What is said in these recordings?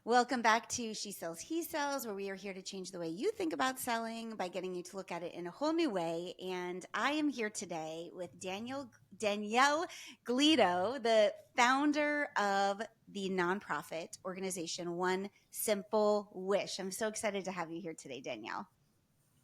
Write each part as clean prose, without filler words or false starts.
Welcome back to She Sells, He Sells, where we are here to change the way you think about selling by getting you to look at it in a whole new way. And I am here today with Danielle Gletow, the founder of the nonprofit organization One Simple Wish. I'm so excited to have you here today, Danielle.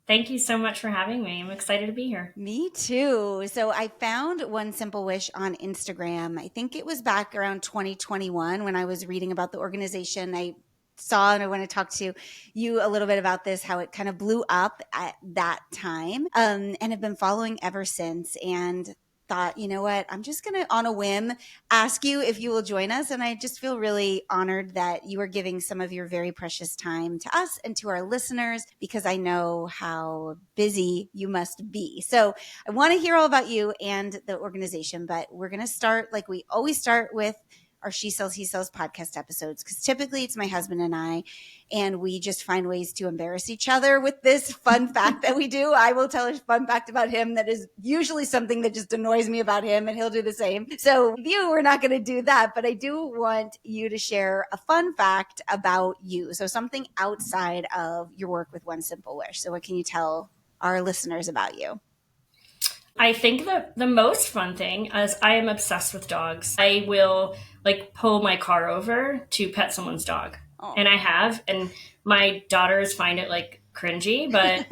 Thank you so much for having me. I'm excited to be here. Me too. So I found One Simple Wish on Instagram. I think it was back around 2021 when I was reading about the organization. I saw and I want to talk to you a little bit about this, how it kind of blew up at that time, and have been following ever since. And thought, you know what, I'm just going to, on a whim, ask you if you will join us. And I just feel really honored that you are giving some of your very precious time to us and to our listeners, because I know how busy you must be. So I want to hear all about you and the organization, but we're going to start like we always start with our She Sells, He Sells podcast episodes, because typically it's my husband and I, and we just find ways to embarrass each other with this fun fact that we do. I will tell a fun fact about him that is usually something that just annoys me about him, and he'll do the same. So with you, we're not going to do that, but I do want you to share a fun fact about you. So something outside of your work with One Simple Wish. So what can you tell our listeners about you? I think that the most fun thing is I am obsessed with dogs. I will pull my car over to pet someone's dog. Oh. And I have, and my daughters find it cringy, but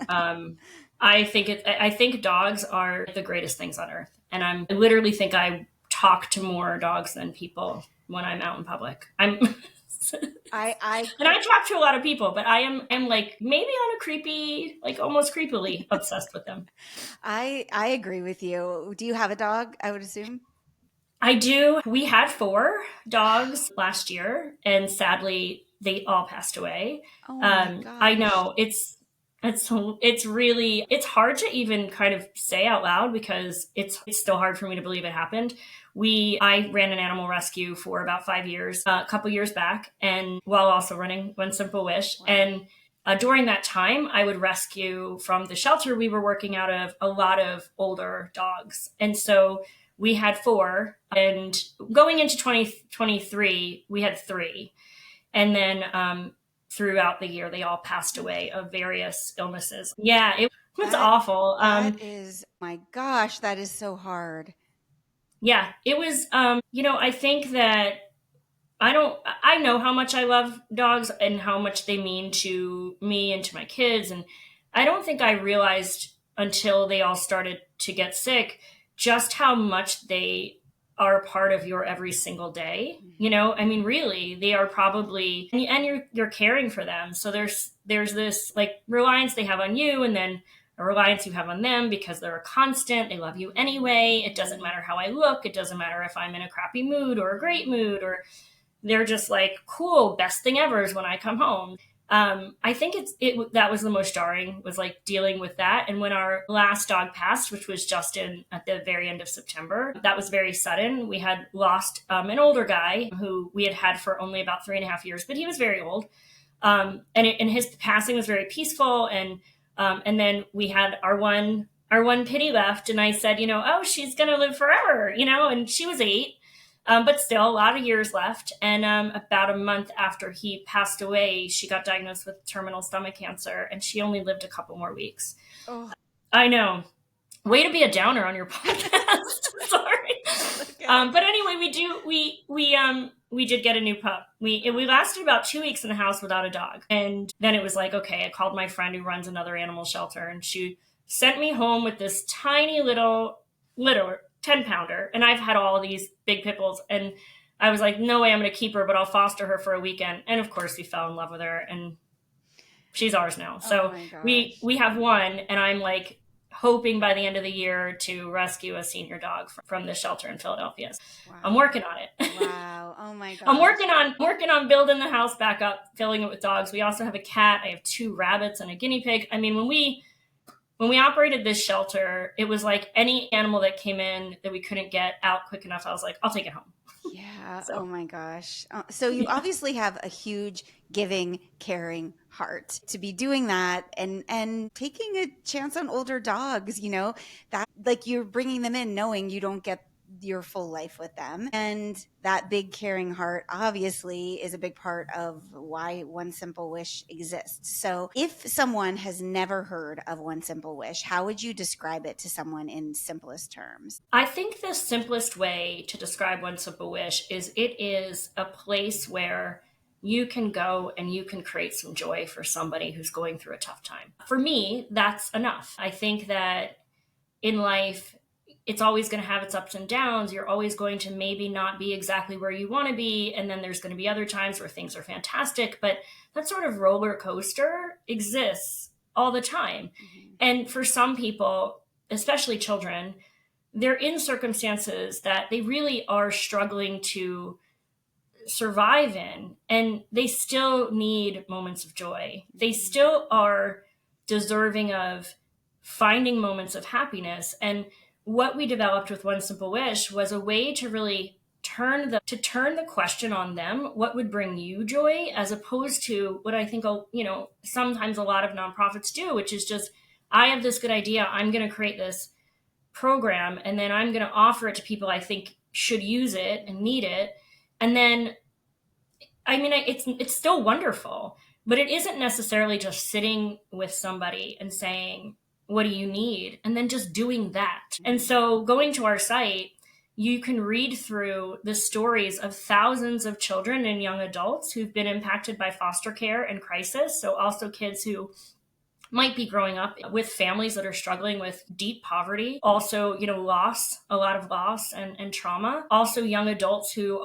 I think dogs are the greatest things on earth. And I literally think I talk to more dogs than people when I'm out in public. I And I talk to a lot of people, but I'm maybe on a creepy, almost creepily obsessed with them. I agree with you. Do you have a dog, I would assume? I do. We had 4 dogs last year, and sadly, they all passed away. Oh my gosh. I know it's really hard to even kind of say out loud, because it's still hard for me to believe it happened. I ran an animal rescue for about 5 years, a couple years back, and while also running One Simple Wish. Wow. And during that time, I would rescue from the shelter we were working out of a lot of older dogs. And so we had 4, and going into 2023, we had 3. And then throughout the year, they all passed away of various illnesses. Yeah, it was awful. That is, my gosh, that is so hard. Yeah, it was, I think that I know how much I love dogs and how much they mean to me and to my kids. And I don't think I realized until they all started to get sick just how much they are a part of your every single day. I mean, really, they are probably, and you're caring for them. So there's this reliance they have on you, and then a reliance you have on them, because they're a constant. They love you anyway. It doesn't matter how I look. It doesn't matter if I'm in a crappy mood or a great mood, or they're just cool, best thing ever is when I come home. I think that was the most jarring, was dealing with that. And when our last dog passed, which was Justin, at the very end of September, that was very sudden. We had lost an older guy who we had for only about 3.5 years, but he was very old. And his passing was very peaceful. And then we had our one pitty left. And I said, oh, she's going to live forever, and she was 8. But still a lot of years left. And about a month after he passed away, she got diagnosed with terminal stomach cancer, and she only lived a couple more weeks. Oh. I know. Way to be a downer on your podcast. Sorry. Okay. But anyway, we did get a new pup. We lasted about 2 weeks in the house without a dog. And then it was okay, I called my friend who runs another animal shelter, and she sent me home with this tiny little 10-pounder, and I've had all these big pit bulls, and I was like, no way I'm going to keep her, but I'll foster her for a weekend. And of course we fell in love with her, and she's ours now. So we have one, and I'm hoping by the end of the year to rescue a senior dog from the shelter in Philadelphia. Wow. I'm working on it. Wow. Oh my God. I'm working on building the house back up, filling it with dogs. We also have a cat. I have 2 rabbits and a guinea pig. I mean, when we operated this shelter, it was any animal that came in that we couldn't get out quick enough, I was like, I'll take it home. Yeah. So. Oh my gosh. So you obviously have a huge giving, caring heart to be doing that, and taking a chance on older dogs, that you're bringing them in knowing you don't get your full life with them. And that big caring heart obviously is a big part of why One Simple Wish exists. So if someone has never heard of One Simple Wish, how would you describe it to someone in simplest terms? I think the simplest way to describe One Simple Wish is it is a place where you can go and you can create some joy for somebody who's going through a tough time. For me, that's enough. I think that in life, it's always going to have its ups and downs. You're always going to maybe not be exactly where you want to be. And then there's going to be other times where things are fantastic. But that sort of roller coaster exists all the time. Mm-hmm. And for some people, especially children, they're in circumstances that they really are struggling to survive in, and they still need moments of joy. They still are deserving of finding moments of happiness. And what we developed with One Simple Wish was a way to really turn the question on them. What would bring you joy, as opposed to what I think, sometimes a lot of nonprofits do, which is just, I have this good idea, I'm going to create this program, and then I'm going to offer it to people I think should use it and need it. And then, it's still wonderful, but it isn't necessarily just sitting with somebody and saying, what do you need? And then just doing that. And so going to our site, you can read through the stories of thousands of children and young adults who've been impacted by foster care and crisis. So also kids who might be growing up with families that are struggling with deep poverty, also, a lot of loss and trauma. Also young adults who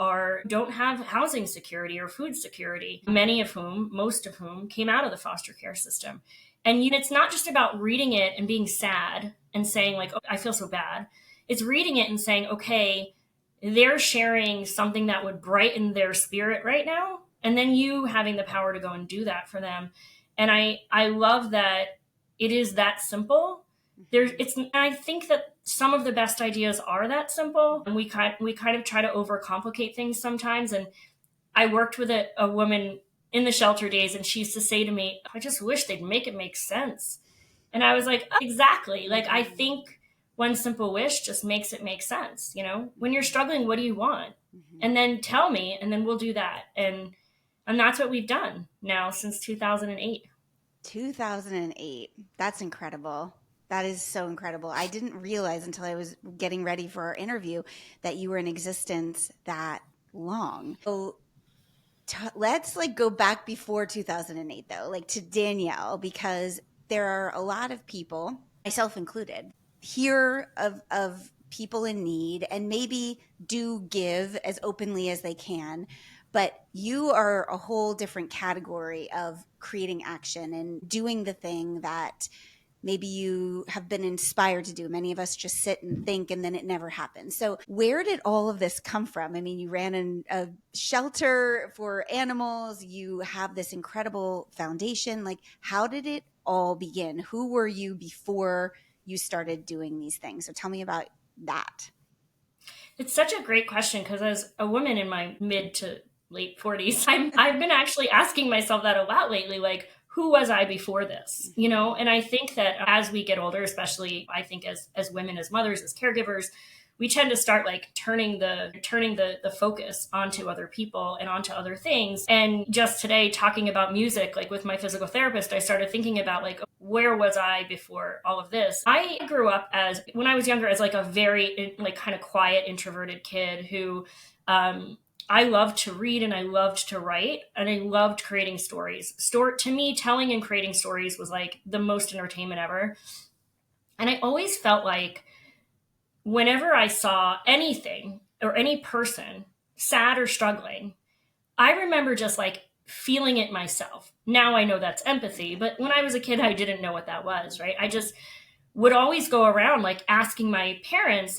don't have housing security or food security, most of whom came out of the foster care system. And it's not just about reading it and being sad and saying like, oh, I feel so bad. It's reading it and saying, okay, they're sharing something that would brighten their spirit right now. And then you having the power to go and do that for them. And I love that it is that simple. And I think that some of the best ideas are that simple, and we kind of try to overcomplicate things sometimes. And I worked with a woman in the shelter days, and she used to say to me, I just wish they'd make it make sense. And I was like, oh, exactly. Like, I think One Simple Wish just makes it make sense. When you're struggling, what do you want? Mm-hmm. And then tell me, and then we'll do that. And that's what we've done now since 2008. 2008. That's incredible. That is so incredible. I didn't realize until I was getting ready for our interview that you were in existence that long. So let's go back before 2008 though, to Danielle, because there are a lot of people, myself included, hear of people in need and maybe do give as openly as they can. But you are a whole different category of creating action and doing the thing that maybe you have been inspired to do. Many of us just sit and think, and then it never happens. So where did all of this come from? I mean, you ran a shelter for animals. You have this incredible foundation. How did it all begin? Who were you before you started doing these things? So tell me about that. It's such a great question, because as a woman in my mid to late 40s, I've been actually asking myself that a lot lately, who was I before this? And I think that as we get older, especially I think as women, as mothers, as caregivers, we tend to start turning the focus onto other people and onto other things. And just today, talking about music, with my physical therapist, I started thinking about where was I before all of this? I grew up when I was younger, as a very kind of quiet, introverted kid who, I loved to read and I loved to write and I loved creating stories. To me, telling and creating stories was the most entertainment ever. And I always felt like whenever I saw anything or any person sad or struggling, I remember just feeling it myself. Now I know that's empathy, but when I was a kid, I didn't know what that was, right? I just would always go around asking my parents,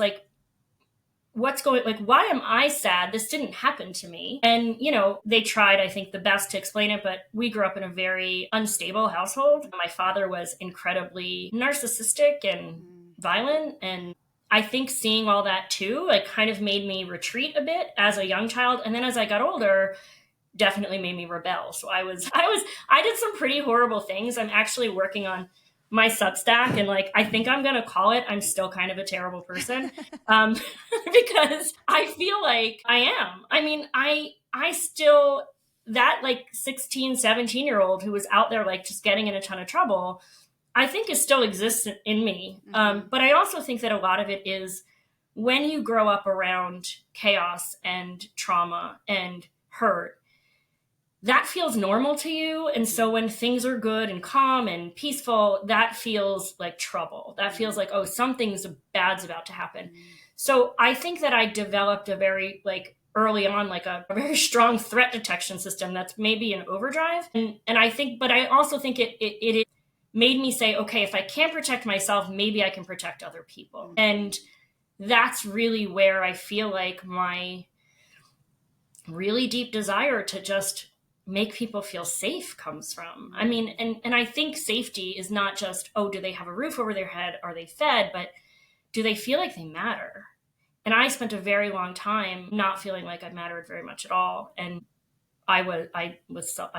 what's going, why am I sad? This didn't happen to me. And, they tried, I think, the best to explain it, but we grew up in a very unstable household. My father was incredibly narcissistic and violent. And I think seeing all that too, kind of made me retreat a bit as a young child. And then as I got older, definitely made me rebel. So I did some pretty horrible things. I'm actually working on my Substack, and like I think I'm gonna call it "I'm Still Kind of a Terrible Person," um, because I feel like I am. I mean, I still, that like 16, 17 year old who was out there like just getting in a ton of trouble, I think it still exists in me. Mm-hmm. But I also think that a lot of it is when you grow up around chaos and trauma and hurt, that feels normal to you. And so when things are good and calm and peaceful, that feels like trouble. That feels like, oh, something's bad's about to happen. So I think that I developed a very like early on, like a very strong threat detection system that's maybe an overdrive. And I think, but I also think it made me say, okay, if I can't protect myself, maybe I can protect other people. And that's really where I feel like my really deep desire to just make people feel safe comes from. I mean, and I think safety is not just, oh, do they have a roof over their head? Are they fed? But do they feel like they matter? And I spent a very long time not feeling like I mattered very much at all. And I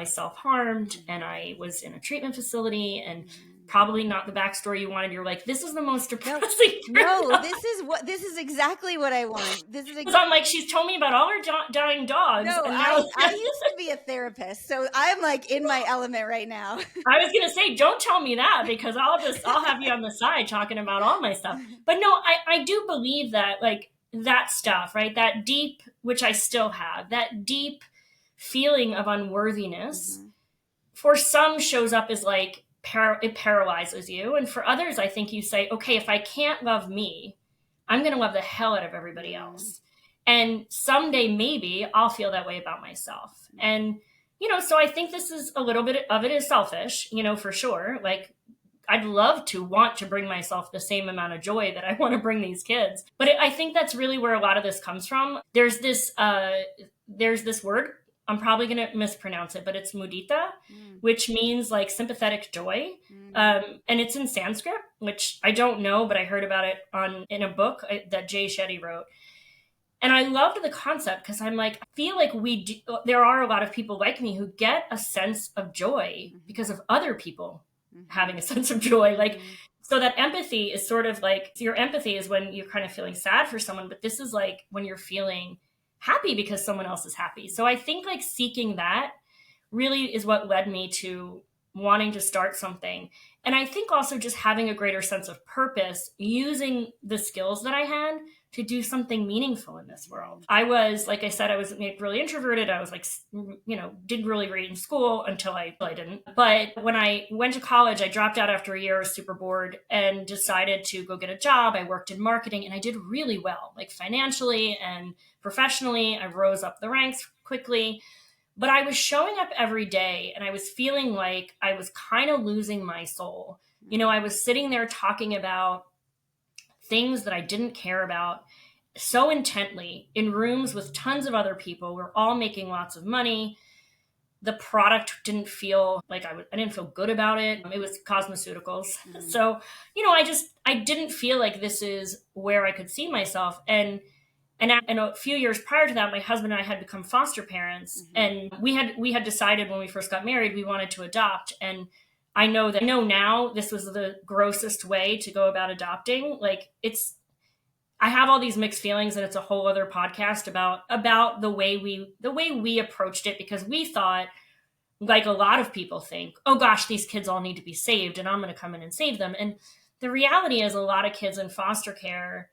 self-harmed, and I was in a treatment facility, and probably not the backstory you wanted. You're like, this is the most depressing. No, this is exactly what I want. Because I'm like, she's told me about all her dying dogs, No, and now I used to be a therapist, so I'm like in my element right now. I was gonna say, don't tell me that, because I'll have you on the side talking about all my stuff. But no, I do believe that like that stuff, right? That deep, which I still have, that deep feeling of unworthiness, for some shows up as like it paralyzes you, and for others, I think you say, okay, if I can't love me, I'm gonna love the hell out of everybody else. And someday maybe I'll feel that way about myself. And so I think this is a little bit of it is selfish, for sure. Like I'd love to want to bring myself the same amount of joy that I want to bring these kids. But I think that's really where a lot of this comes from. There's this word, I'm probably going to mispronounce it, but it's mudita, which means like sympathetic joy. And it's in Sanskrit, which I don't know, but I heard about it in a book that Jay Shetty wrote. And I loved the concept because I'm like, I feel like there are a lot of people like me who get a sense of joy because of other people having a sense of joy. Like, so that empathy is sort of like, your empathy is when you're kind of feeling sad for someone, but this is like when you're feeling happy because someone else is happy. So I think like seeking that really is what led me to wanting to start something. And I think also just having a greater sense of purpose, using the skills that I had to do something meaningful in this world. I was, like I said, I was really introverted. I was like, didn't really read in school until I didn't. But when I went to college, I dropped out after a year, I was super bored, and decided to go get a job. I worked in marketing, and I did really well, like financially and professionally. I rose up the ranks quickly. But I was showing up every day, and I was feeling like I was kind of losing my soul. I was sitting there talking about things that I didn't care about so intently in rooms with tons of other people. We're all making lots of money. The product didn't feel like I didn't feel good about it. It was cosmeceuticals. So, I didn't feel like this is where I could see myself. And a few years prior to that, my husband and I had become foster parents, and we had decided when we first got married we wanted to adopt. And I know now this was the grossest way to go about adopting. Like I have all these mixed feelings, and it's a whole other podcast about the way we approached it, because we thought, like a lot of people think, oh gosh, these kids all need to be saved, and I'm going to come in and save them. And the reality is, a lot of kids in foster care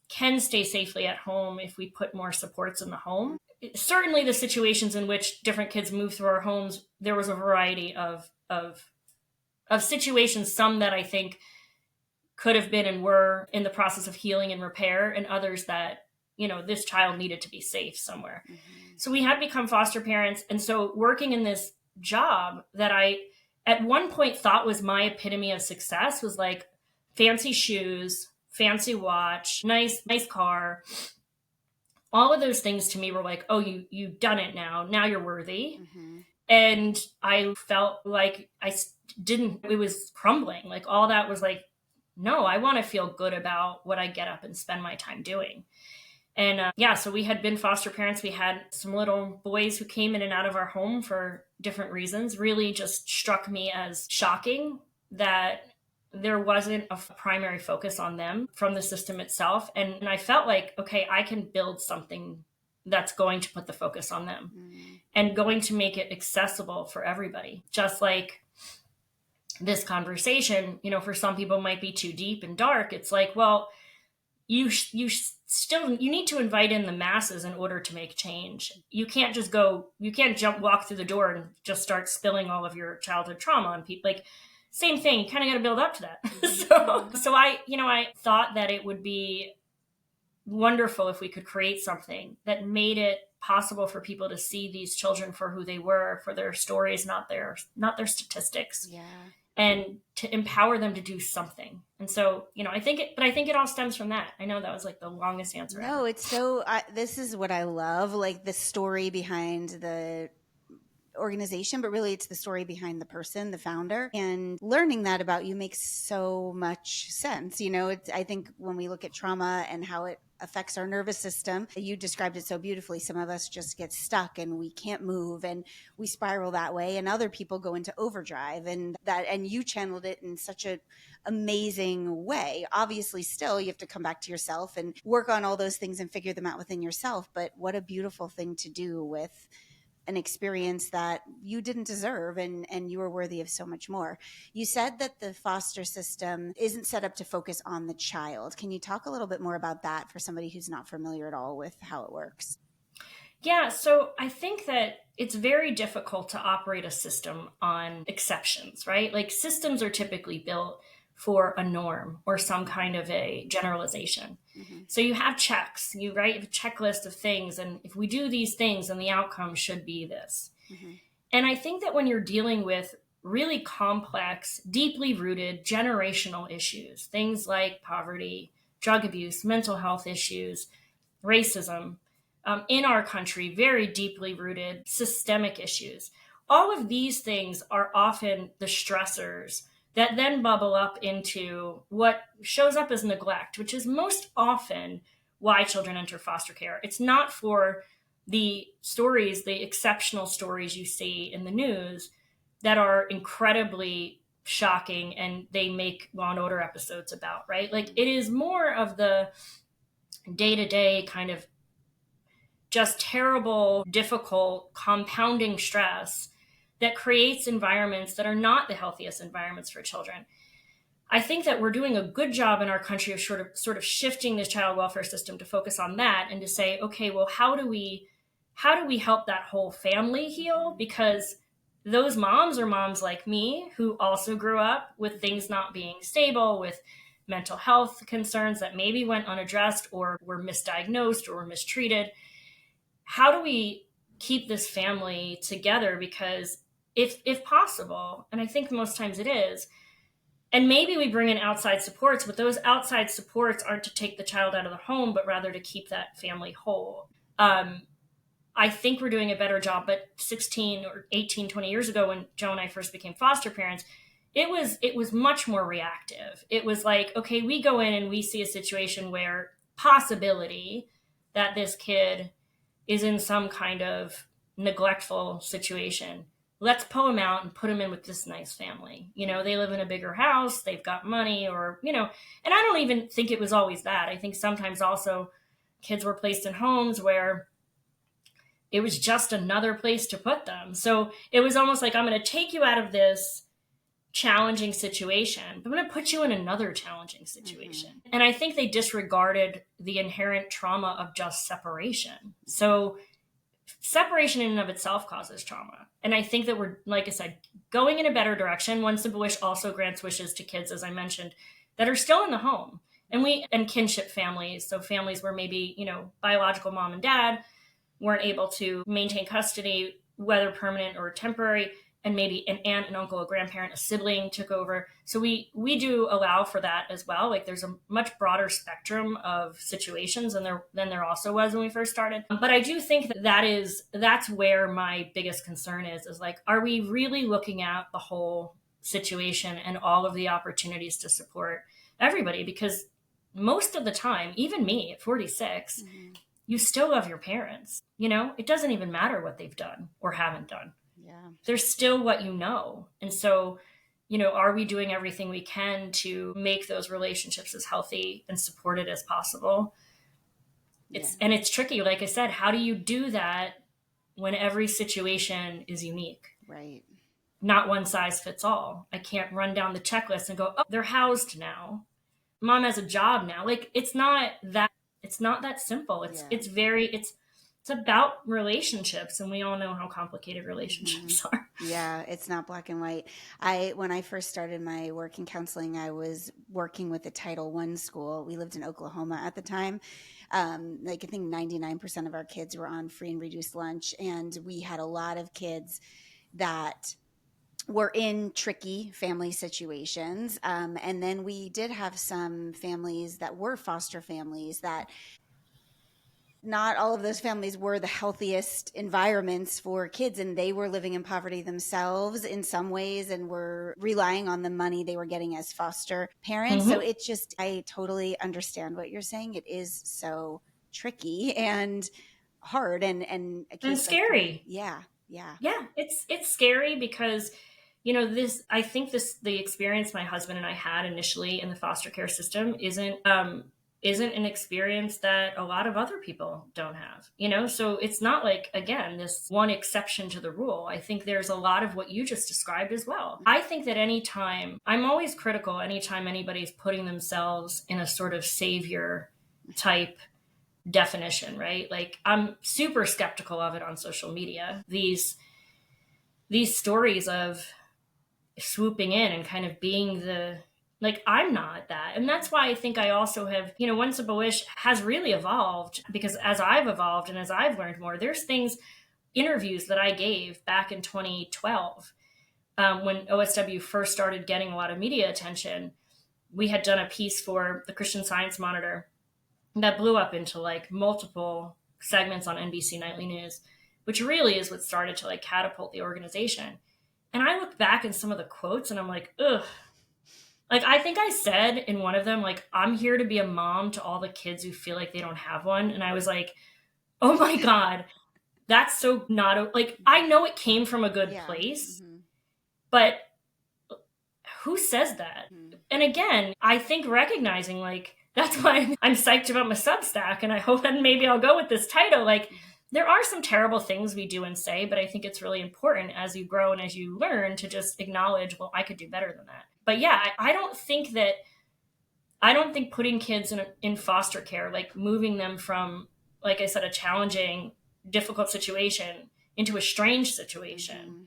can stay safely at home if we put more supports in the home. Certainly the situations in which different kids move through our homes, there was a variety of situations, some that I think could have been and were in the process of healing and repair, and others that, this child needed to be safe somewhere. So we had become foster parents. And so working in this job that I at one point thought was my epitome of success was like fancy shoes, fancy watch, nice car. All of those things to me were like, oh, you've done it now. Now you're worthy. And I felt like it was crumbling. Like all that was like, no, I want to feel good about what I get up and spend my time doing. And so we had been foster parents. We had some little boys who came in and out of our home for different reasons. Really just struck me as shocking that there wasn't a primary focus on them from the system itself. And I felt like, okay, I can build something that's going to put the focus on them and going to make it accessible for everybody. Just like this conversation, for some people might be too deep and dark. It's like, well, you need to invite in the masses in order to make change. You can't walk through the door and just start spilling all of your childhood trauma on people. Like, same thing, you kind of got to build up to that. So I thought that it would be wonderful if we could create something that made it possible for people to see these children for who they were, for their stories, not their statistics. Yeah. And to empower them to do something. And so, I think it all stems from that. I know that was like the longest answer No, ever. it's so, this is what I love, like the story behind the organization, but really it's the story behind the person, the founder, and learning that about you makes so much sense. I think when we look at trauma and how it affects our nervous system, you described it so beautifully. Some of us just get stuck and we can't move and we spiral that way, and other people go into overdrive, and you channeled it in such a amazing way. Obviously, still you have to come back to yourself and work on all those things and figure them out within yourself, but what a beautiful thing to do with an experience that you didn't deserve, and you were worthy of so much more. You said that the foster system isn't set up to focus on the child. Can you talk a little bit more about that for somebody who's not familiar at all with how it works? Yeah, so I think that it's very difficult to operate a system on exceptions, right? Like, systems are typically built for a norm or some kind of a generalization. So you have checks, you write a checklist of things, and if we do these things, then the outcome should be this. And I think that when you're dealing with really complex, deeply rooted generational issues, things like poverty, drug abuse, mental health issues, racism, in our country, very deeply rooted systemic issues. All of these things are often the stressors that then bubble up into what shows up as neglect, which is most often why children enter foster care. It's not for the stories, the exceptional stories you see in the news that are incredibly shocking and they make Law and Order episodes about, right? Like, it is more of the day-to-day kind of just terrible, difficult, compounding stress that creates environments that are not the healthiest environments for children. I think that we're doing a good job in our country of sort of shifting the child welfare system to focus on that and to say, okay, well, how do we help that whole family heal? Because those moms are moms like me who also grew up with things not being stable, with mental health concerns that maybe went unaddressed or were misdiagnosed or were mistreated. How do we keep this family together? Because if possible, and I think most times it is, and maybe we bring in outside supports, but those outside supports aren't to take the child out of the home, but rather to keep that family whole. I think we're doing a better job, but 16 or 18, 20 years ago when Joe and I first became foster parents, it was much more reactive. It was like, okay, we go in and we see a situation where possibility that this kid is in some kind of neglectful situation. Let's pull him out and put him in with this nice family. They live in a bigger house, they've got money, and I don't even think it was always that. I think sometimes also kids were placed in homes where it was just another place to put them. So it was almost like, I'm going to take you out of this challenging situation, but I'm going to put you in another challenging situation. And I think they disregarded the inherent trauma of just separation. So separation in and of itself causes trauma. And I think that we're, like I said, going in a better direction. One Simple Wish also grants wishes to kids, as I mentioned, that are still in the home. And kinship families, so families where maybe, biological mom and dad weren't able to maintain custody, whether permanent or temporary, and maybe an aunt, an uncle, a grandparent, a sibling took over. So we do allow for that as well. Like, there's a much broader spectrum of situations than there also was when we first started. But I do think that's where my biggest concern is like, are we really looking at the whole situation and all of the opportunities to support everybody? Because most of the time, even me at 46, you still love your parents. It doesn't even matter what they've done or haven't done. Yeah. They're still what you know. And so are we doing everything we can to make those relationships as healthy and supported as possible? Yeah. It's tricky. Like I said, how do you do that when every situation is unique? Right. Not one size fits all. I can't run down the checklist and go, oh, they're housed now. Mom has a job now. Like it's not that simple. Yeah. It's about relationships, and we all know how complicated Hmm. relationships are. Yeah, it's not black and white. When I first started my work in counseling, I was working with a Title I school. We lived in Oklahoma at the time. Like I think 99% of our kids were on free and reduced lunch, and we had a lot of kids that were in tricky family situations. And then we did have some families that were foster families that not all of those families were the healthiest environments for kids, and they were living in poverty themselves in some ways and were relying on the money they were getting as foster parents. So Mm-hmm. it just, I totally understand what you're saying. It is so tricky and hard, and a And case like yours. scary. Yeah, yeah. Yeah, it's scary because this I think this the experience my husband and I had initially in the foster care system isn't an experience that a lot of other people don't have. So it's not like, again, this one exception to the rule. I think there's a lot of what you just described as well. I think that anytime, I'm always critical anytime anybody's putting themselves in a sort of savior type definition, right? Like, I'm super skeptical of it on social media. These stories of swooping in and kind of being the, like, I'm not that. And that's why I think I also have, One Simple Wish has really evolved, because as I've evolved and as I've learned more, there's things, interviews that I gave back in 2012, when OSW first started getting a lot of media attention. We had done a piece for the Christian Science Monitor that blew up into like multiple segments on NBC Nightly News, which really is what started to like catapult the organization. And I look back at some of the quotes and I'm like, ugh. Like, I think I said in one of them, like, I'm here to be a mom to all the kids who feel like they don't have one. And I was like, oh my God, that's so not, like, I know it came from a good Yeah. place, Hmm. but who says that? Hmm. And again, I think recognizing, like, that's why I'm psyched about my Substack, and I hope that maybe I'll go with this title. Like, there are some terrible things we do and say, but I think it's really important as you grow and as you learn to just acknowledge, well, I could do better than that. But yeah, I don't think putting kids in foster care, like moving them from, like I said, a challenging, difficult situation into a strange situation, Hmm.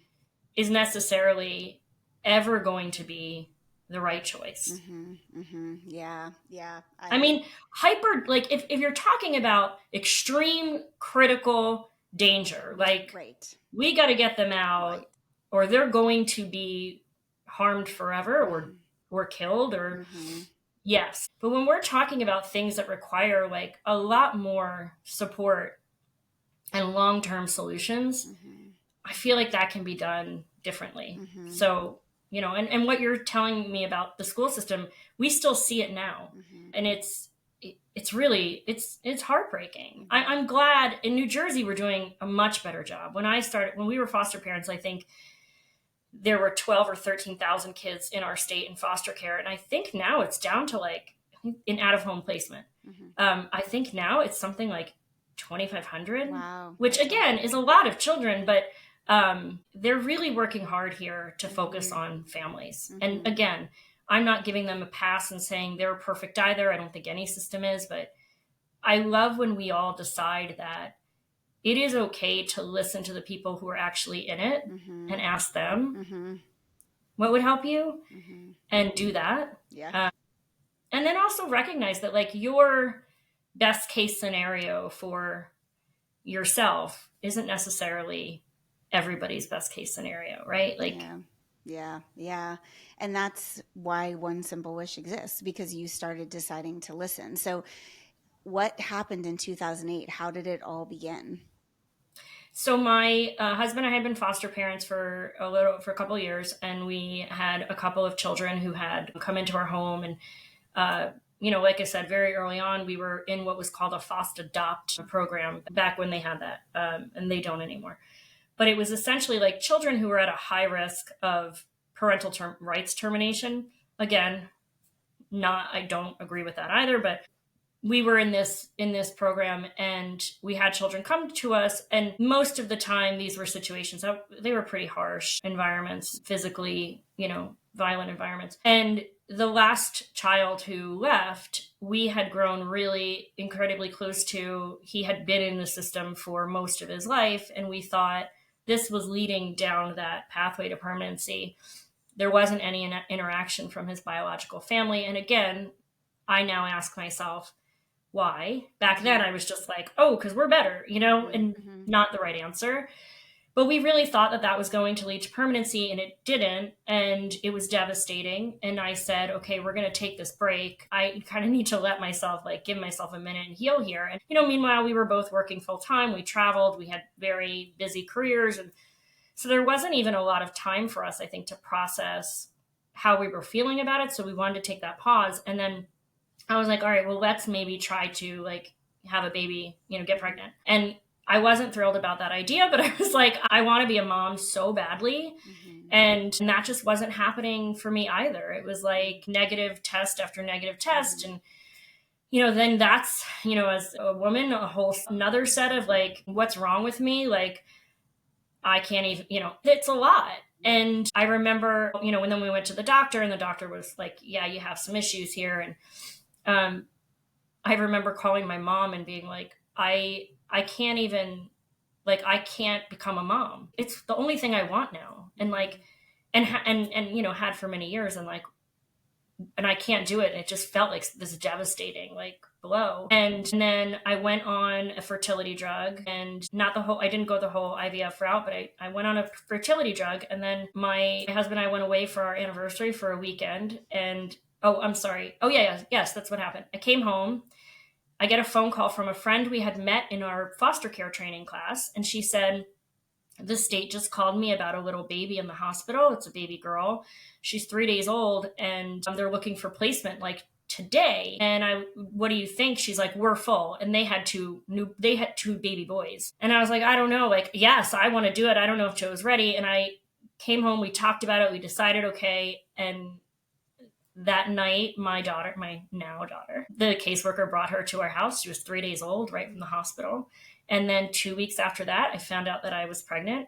is necessarily ever going to be the right choice. Hmm. Hmm. Yeah, yeah. I mean, hyper, like, if you're talking about extreme critical danger, like, Right, we got to get them out right. or they're going to be harmed forever, Hmm. or killed, or Hmm. yes. But when we're talking about things that require like a lot more support and long-term solutions, Hmm. I feel like that can be done differently. Hmm. So, and what you're telling me about the school system, we still see it now. Hmm. And it's really, it's heartbreaking. Hmm. I'm glad in New Jersey we're doing a much better job. When we were foster parents, I think there were 12 or 13,000 kids in our state in foster care. And I think now it's down to like, in out of home placement. Hmm. I think now it's something like 2,500, Wow, which that's again awesome. is a lot of children, but they're really working hard here to focus Hmm. on families. And Hmm. again, I'm not giving them a pass and saying they're perfect either. I don't think any system is, but I love when we all decide that it is okay to listen to the people who are actually in it Hmm. and ask them Hmm. what would help you, Hmm. and do that. Yeah. And then also recognize that, like, your best case scenario for yourself isn't necessarily everybody's best case scenario, right? Like, Yeah. Yeah. Yeah. And that's why One Simple Wish exists, because you started deciding to listen. So, what happened in 2008? How did it all begin? so my husband and I had been foster parents for a couple of years, and we had a couple of children who had come into our home. And like I said, very early on, we were in what was called a foster adopt program back when they had that, and they don't anymore. But it was essentially like children who were at a high risk of parental rights termination. Again, I don't agree with that either, but we were in this program, and we had children come to us, and most of the time these were situations that they were pretty harsh environments, physically, violent environments. And the last child who left, we had grown really incredibly close to. He had been in the system for most of his life, and we thought this was leading down that pathway to permanency. There wasn't any interaction from his biological family. And again, I now ask myself, why? Back then I was just like, oh, because we're better, and not the right answer. But we really thought that that was going to lead to permanency, and it didn't. And it was devastating. And I said, okay, we're going to take this break. I kind of need to let myself, give myself a minute and heal here. And, meanwhile, we were both working full time. We traveled. We had very busy careers. And so there wasn't even a lot of time for us, I think, to process how we were feeling about it. So we wanted to take that pause. And then I was like, all right, well, let's maybe try to have a baby, get pregnant. And I wasn't thrilled about that idea, but I was like, I want to be a mom so badly. And that just wasn't happening for me either. It was like negative test after negative test. And, then that's, as a woman, a whole another set of what's wrong with me? I can't even, it's a lot. And I remember, when then we went to the doctor, and the doctor was like, yeah, you have some issues here. And I remember calling my mom and being like, I can't even, I can't become a mom. It's the only thing I want now. And had for many years, and I can't do it. It just felt like this devastating, blow. And then I went on a fertility drug, and I didn't go the whole IVF route, but I went on a fertility drug. And then my husband and I went away for our anniversary for a weekend. And, oh, I'm sorry. Oh yeah, yes, that's what happened. I came home. I get a phone call from a friend we had met in our foster care training class. And she said, the state just called me about a little baby in the hospital. It's a baby girl. She's 3 days old, and they're looking for placement today. And what do you think? She's like, we're full. And they had two baby boys. And I was like, I don't know. Yes, I want to do it. I don't know if Joe's ready. And I came home, we talked about it. We decided, okay. And that night, my now daughter, the caseworker brought her to our house. She was 3 days old, right from the hospital. And then 2 weeks after that, I found out that I was pregnant.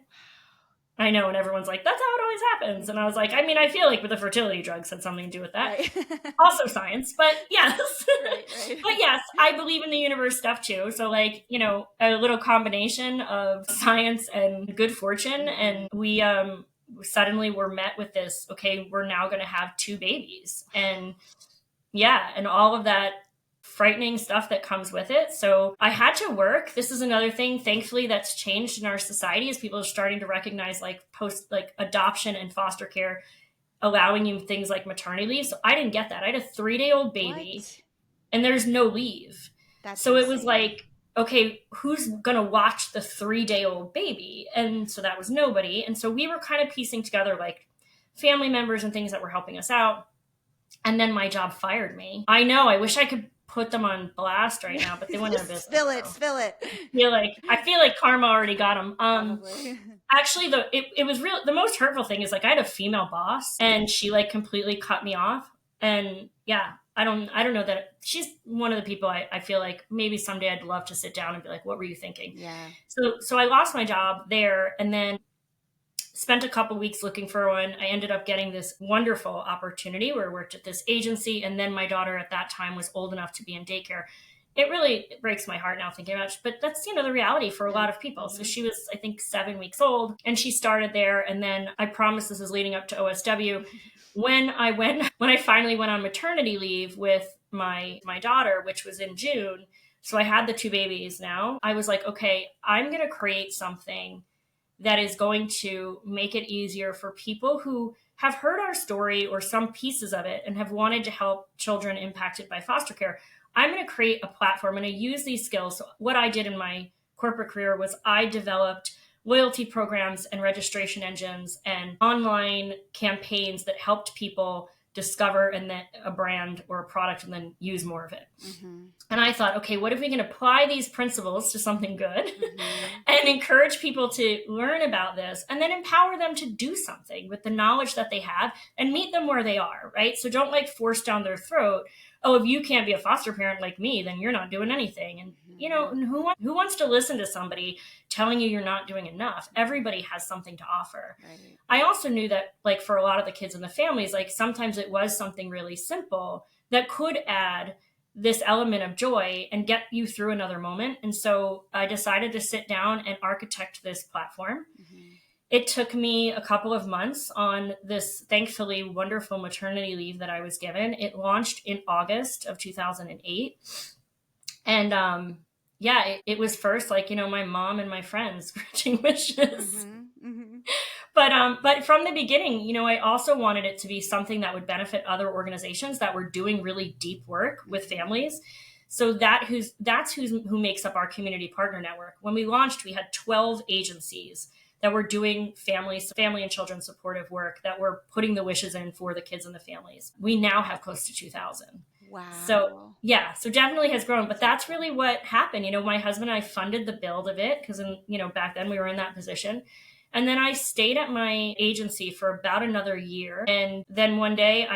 I know, and everyone's like, that's how it always happens. And I was like, I feel like with the fertility drugs had something to do with that. Right. Also science, but yes. Right. But yes, I believe in the universe stuff too. So a little combination of science and good fortune. And we suddenly were met with this, okay, we're now going to have 2 babies. And yeah, and all of that frightening stuff that comes with it. So I had to work. This is another thing, thankfully, that's changed in our society, as people are starting to recognize post adoption and foster care allowing you things like maternity leave. So I didn't get that. I had a 3-day-old baby. What? And there's no leave. That's so insane. It was like, okay, who's going to watch the 3-day-old baby? And so that was nobody. And so we were kind of piecing together family members and things that were helping us out. And then my job fired me. I know, I wish I could put them on blast right now, but they went out of business. Spill it. I feel like karma already got them. Actually, it was real. The most hurtful thing is I had a female boss, and she So cut me off. And yeah, I don't know that she's one of the people I feel like maybe someday I'd love to sit down and be like, what were you thinking? Yeah. So I lost my job there, and then spent a couple weeks looking for one. I ended up getting this wonderful opportunity where I worked at this agency. And then my daughter at that time was old enough to be in daycare. It really breaks my heart now thinking about it, but that's, the reality for a lot of people. So she was, I think, 7 weeks old, and she started there. And then I promise this is leading up to OSW. When I finally went on maternity leave with my daughter, which was in June. So I had the 2 babies now. I was like, okay, I'm going to create something that is going to make it easier for people who have heard our story or some pieces of it and have wanted to help children impacted by foster care. I'm going to create a platform and I use these skills. So what I did in my corporate career was I developed loyalty programs and registration engines and online campaigns that helped people discover and then a brand or a product and then use more of it. Mm-hmm. And I thought, okay, what if we can apply these principles to something good Mm-hmm. and encourage people to learn about this and then empower them to do something with the knowledge that they have and meet them where they are, right? So don't like force down their throat, oh, if you can't be a foster parent like me, then you're not doing anything. And, you know, who wants to listen to somebody telling you you're not doing enough? Everybody has something to offer. Right. I also knew that, like, for a lot of the kids in the families, like, sometimes it was something really simple that could add this element of joy and get you through another moment. And so I decided to sit down and architect this platform. Mm-hmm. It took me a couple of months on this thankfully wonderful maternity leave that I was given. It launched in August of 2008. And yeah, it was first like, you know, my mom and my friends granting wishes. Mm-hmm. Mm-hmm. But from the beginning, you know, I also wanted it to be something that would benefit other organizations that were doing really deep work with families. So that's who makes up our community partner network. When we launched, we had 12 agencies that were doing family and children supportive work, that were putting the wishes in for the kids and the families. We now have close to 2,000. Wow. So yeah, so definitely has grown, but that's really what happened. You know, my husband and I funded the build of it because, you know, back then we were in that position. And then I stayed at my agency for about another year. And then one day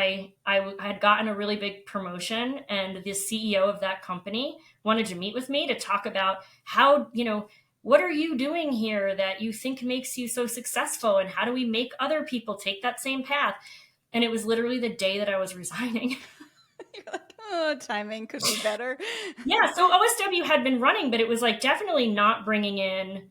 I had gotten a really big promotion, and the CEO of that company wanted to meet with me to talk about how, you know, what are you doing here that you think makes you so successful? And how do we make other people take that same path? And it was literally the day that I was resigning. You're like, oh, timing could be better. Yeah. So OSW had been running, but it was like definitely not bringing in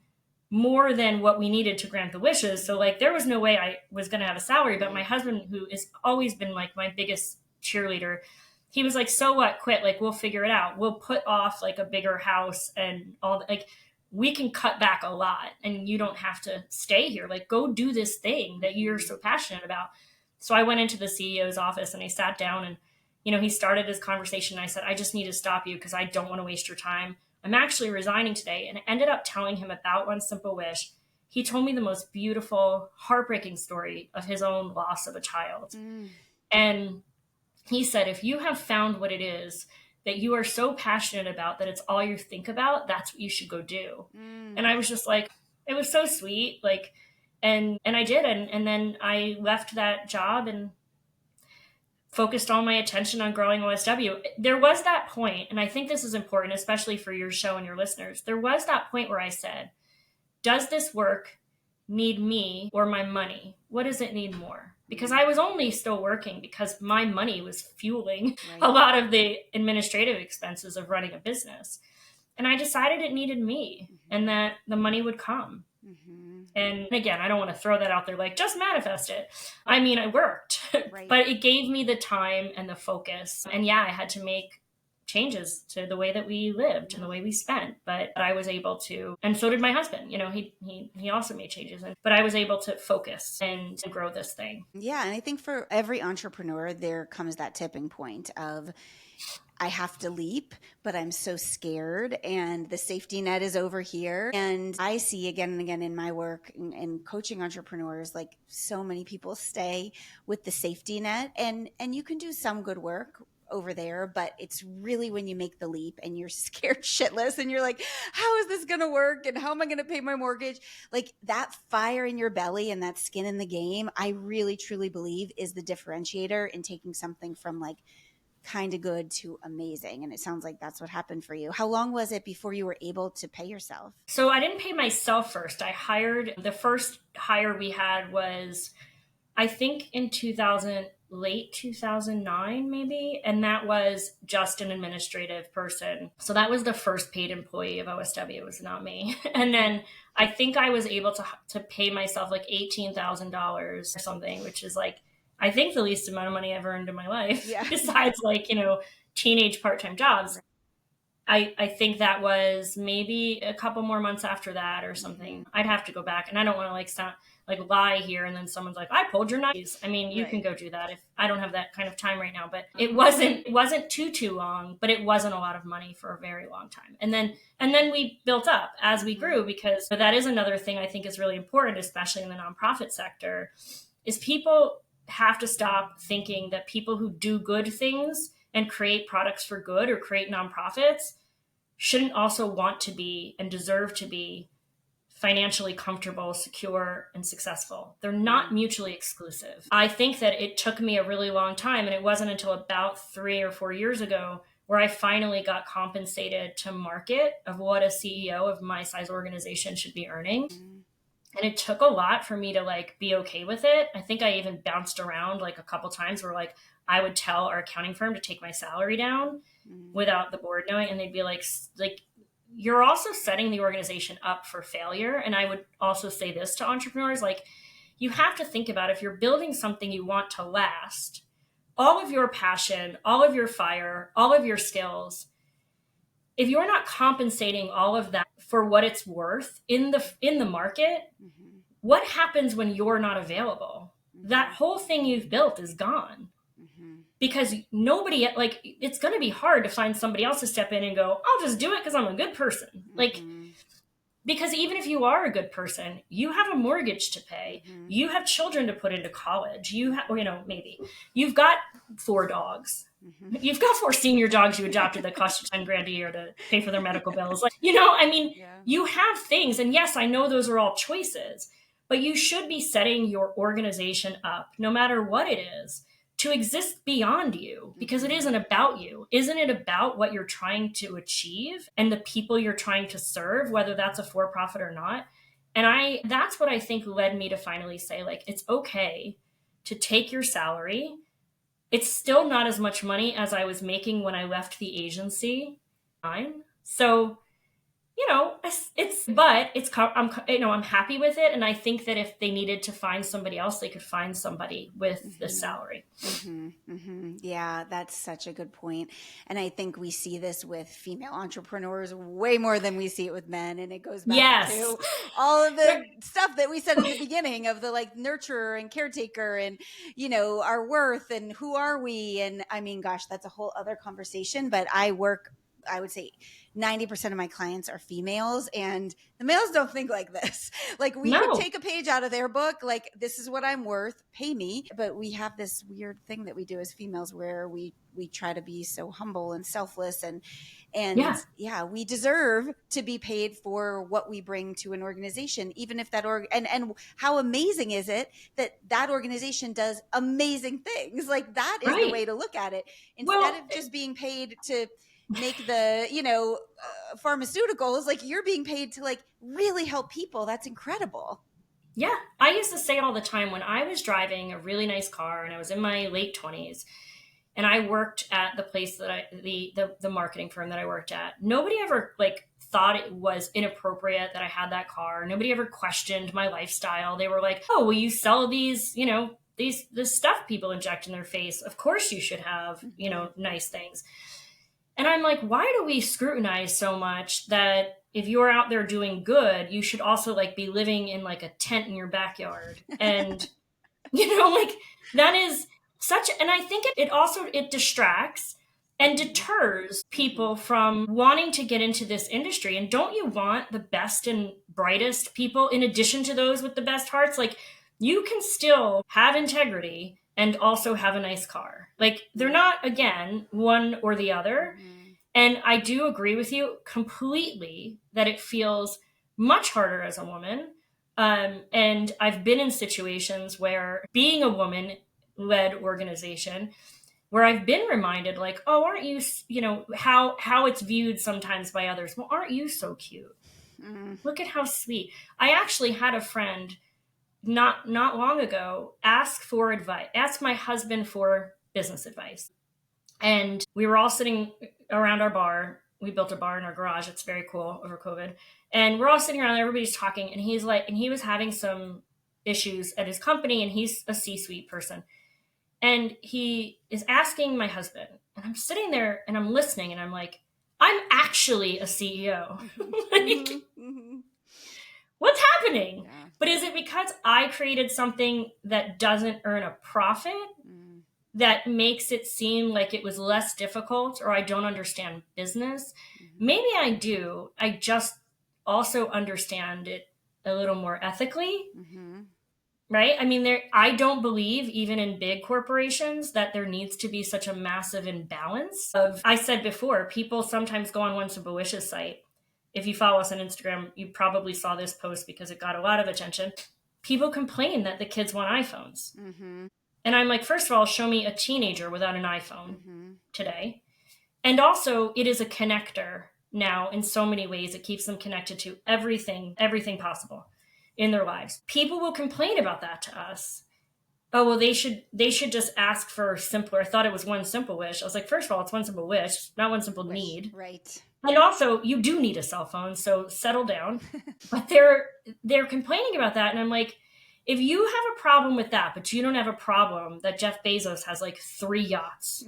more than what we needed to grant the wishes. So like there was no way I was going to have a salary, but my husband, who has always been like my biggest cheerleader, he was like, so what, quit, like we'll figure it out. We'll put off like a bigger house and all, like we can cut back a lot and you don't have to stay here. Like go do this thing that you're so passionate about. So I went into the CEO's office and I sat down, and, you know, he started his conversation. And I said, I just need to stop you because I don't want to waste your time. I'm actually resigning today. And I ended up telling him about One Simple Wish. He told me the most beautiful, heartbreaking story of his own loss of a child. Mm. And he said, if you have found what it is that you are so passionate about that it's all you think about, that's what you should go do. Mm. And I was just like, it was so sweet. Like, and I did. And then I left that job and focused all my attention on growing OSW. There was that point, and I think this is important, especially for your show and your listeners. There was that point where I said, does this work need me or my money? What does it need more? Because I was only still working because my money was fueling a lot of the administrative expenses of running a business. And I decided it needed me and that the money would come. Mm-hmm. And again, I don't want to throw that out there like, just manifest it. I mean, I worked, but it gave me the time and the focus. And yeah, I had to make changes to the way that we lived and the way we spent, but I was able to, and so did my husband. You know, he also made changes, but I was able to focus and grow this thing. Yeah, and I think for every entrepreneur, there comes that tipping point of, I have to leap, but I'm so scared, and the safety net is over here. And I see again and again in my work and coaching entrepreneurs, like so many people stay with the safety net, and you can do some good work over there, but it's really when you make the leap and you're scared shitless and you're like, how is this going to work? And how am I going to pay my mortgage? Like that fire in your belly and that skin in the game, I really truly believe is the differentiator in taking something from like kind of good to amazing. And it sounds like that's what happened for you. How long was it before you were able to pay yourself? So I didn't pay myself first. The first hire we had was, I think in late 2009 maybe, and that was just an administrative person. So that was the first paid employee of OSW. It was not me. And then I think I was able to pay myself like $18,000 or something, which is like, I think the least amount of money I've earned in my life, besides like, you know, teenage part-time jobs. I think that was maybe a couple more months after that or something. I'd have to go back, and I don't want to like sound like lie here and then someone's like, I pulled your knives. I mean, you can go do that if I don't have that kind of time right now, but it wasn't too long, but it wasn't a lot of money for a very long time. And then we built up as we grew, because that is another thing I think is really important, especially in the nonprofit sector, is people have to stop thinking that people who do good things and create products for good or create nonprofits shouldn't also want to be and deserve to be financially comfortable, secure, and successful. They're not mutually exclusive. I think that it took me a really long time, and it wasn't until about 3 or 4 years ago where I finally got compensated to market of what a CEO of my size organization should be earning. And it took a lot for me to like be okay with it. I think I even bounced around like a couple times where like I would tell our accounting firm to take my salary down without the board knowing, and they'd be like you're also setting the organization up for failure. And I would also say this to entrepreneurs, like you have to think about if you're building something you want to last, all of your passion, all of your fire, all of your skills, if you're not compensating all of that for what it's worth in the market, what happens when you're not available? That whole thing you've built is gone. Because nobody, like, it's going to be hard to find somebody else to step in and go, I'll just do it because I'm a good person. Like, because even if you are a good person, you have a mortgage to pay. You have children to put into college. You have, maybe you've got 4 dogs. You've got 4 senior dogs you adopted that cost you 10 grand a year to pay for their medical bills. Like, you have things. And yes, I know those are all choices, but you should be setting your organization up, no matter what it is, to exist beyond you, because it isn't about you. Isn't it about what you're trying to achieve and the people you're trying to serve, whether that's a for-profit or not? And that's what I think led me to finally say, like, it's okay to take your salary. It's still not as much money as I was making when I left the agency. So, I'm happy with it. And I think that if they needed to find somebody else, they could find somebody with the salary. Yeah, that's such a good point. And I think we see this with female entrepreneurs way more than we see it with men. And it goes back to all of the stuff that we said at the beginning of the like nurturer and caretaker and, our worth and who are we? And I mean, gosh, that's a whole other conversation. But I would say 90% of my clients are females, and the males don't think like this. Like we could take a page out of their book, like this is what I'm worth, pay me. But we have this weird thing that we do as females where we try to be so humble and selfless and we deserve to be paid for what we bring to an organization, even if that and how amazing is it that organization does amazing things. Like that is the way to look at it, instead of just being paid to make the pharmaceuticals. Like you're being paid to like really help people. That's incredible. I used to say all the time when I was driving a really nice car and I was in my late 20s and I worked at the place that the marketing firm that I worked at, nobody ever like thought it was inappropriate that I had that car. Nobody ever questioned my lifestyle. They were like, oh, well, you sell these, this stuff people inject in their face. Of course you should have, nice things. And I'm like, why do we scrutinize so much that if you're out there doing good, you should also like be living in like a tent in your backyard? And, like that is and I think it distracts and deters people from wanting to get into this industry. And don't you want the best and brightest people in addition to those with the best hearts? Like you can still have integrity and also have a nice car. Like they're not, again, one or the other. And I do agree with you completely that it feels much harder as a woman. And I've been in situations where being a woman-led organization, where I've been reminded like, oh, aren't you, how it's viewed sometimes by others. Well, aren't you so cute? Look at how sweet. I actually had a friend not long ago ask my husband for business advice. And we were all sitting around our bar. We built a bar in our garage. It's very cool over COVID. And we're all sitting around, everybody's talking. And he was having some issues at his company, and he's a C-suite person. And he is asking my husband, and I'm sitting there and I'm listening, and I'm like, I'm actually a CEO. Like, what's happening? Yeah. But is it because I created something that doesn't earn a profit that makes it seem like it was less difficult, or I don't understand business? Maybe I do. I just also understand it a little more ethically. right? I mean, I don't believe even in big corporations that there needs to be such a massive imbalance of, I said before, people sometimes go on One Simple Wishes site. If you follow us on Instagram, you probably saw this post because it got a lot of attention. People complain that the kids want iPhones. Mm-hmm. And I'm like, first of all, show me a teenager without an iPhone Mm-hmm. today. And also, it is a connector now in so many ways. It keeps them connected to everything possible in their lives. People will complain about that to us. Oh, well, they should just ask for simpler. I thought it was one simple wish. I was like, first of all, it's one simple wish, not one simple Wish, need. right. And also, you do need a cell phone, so settle down. But they're complaining about that, and I'm like, if you have a problem with that, but you don't have a problem that Jeff Bezos has like 3 yachts,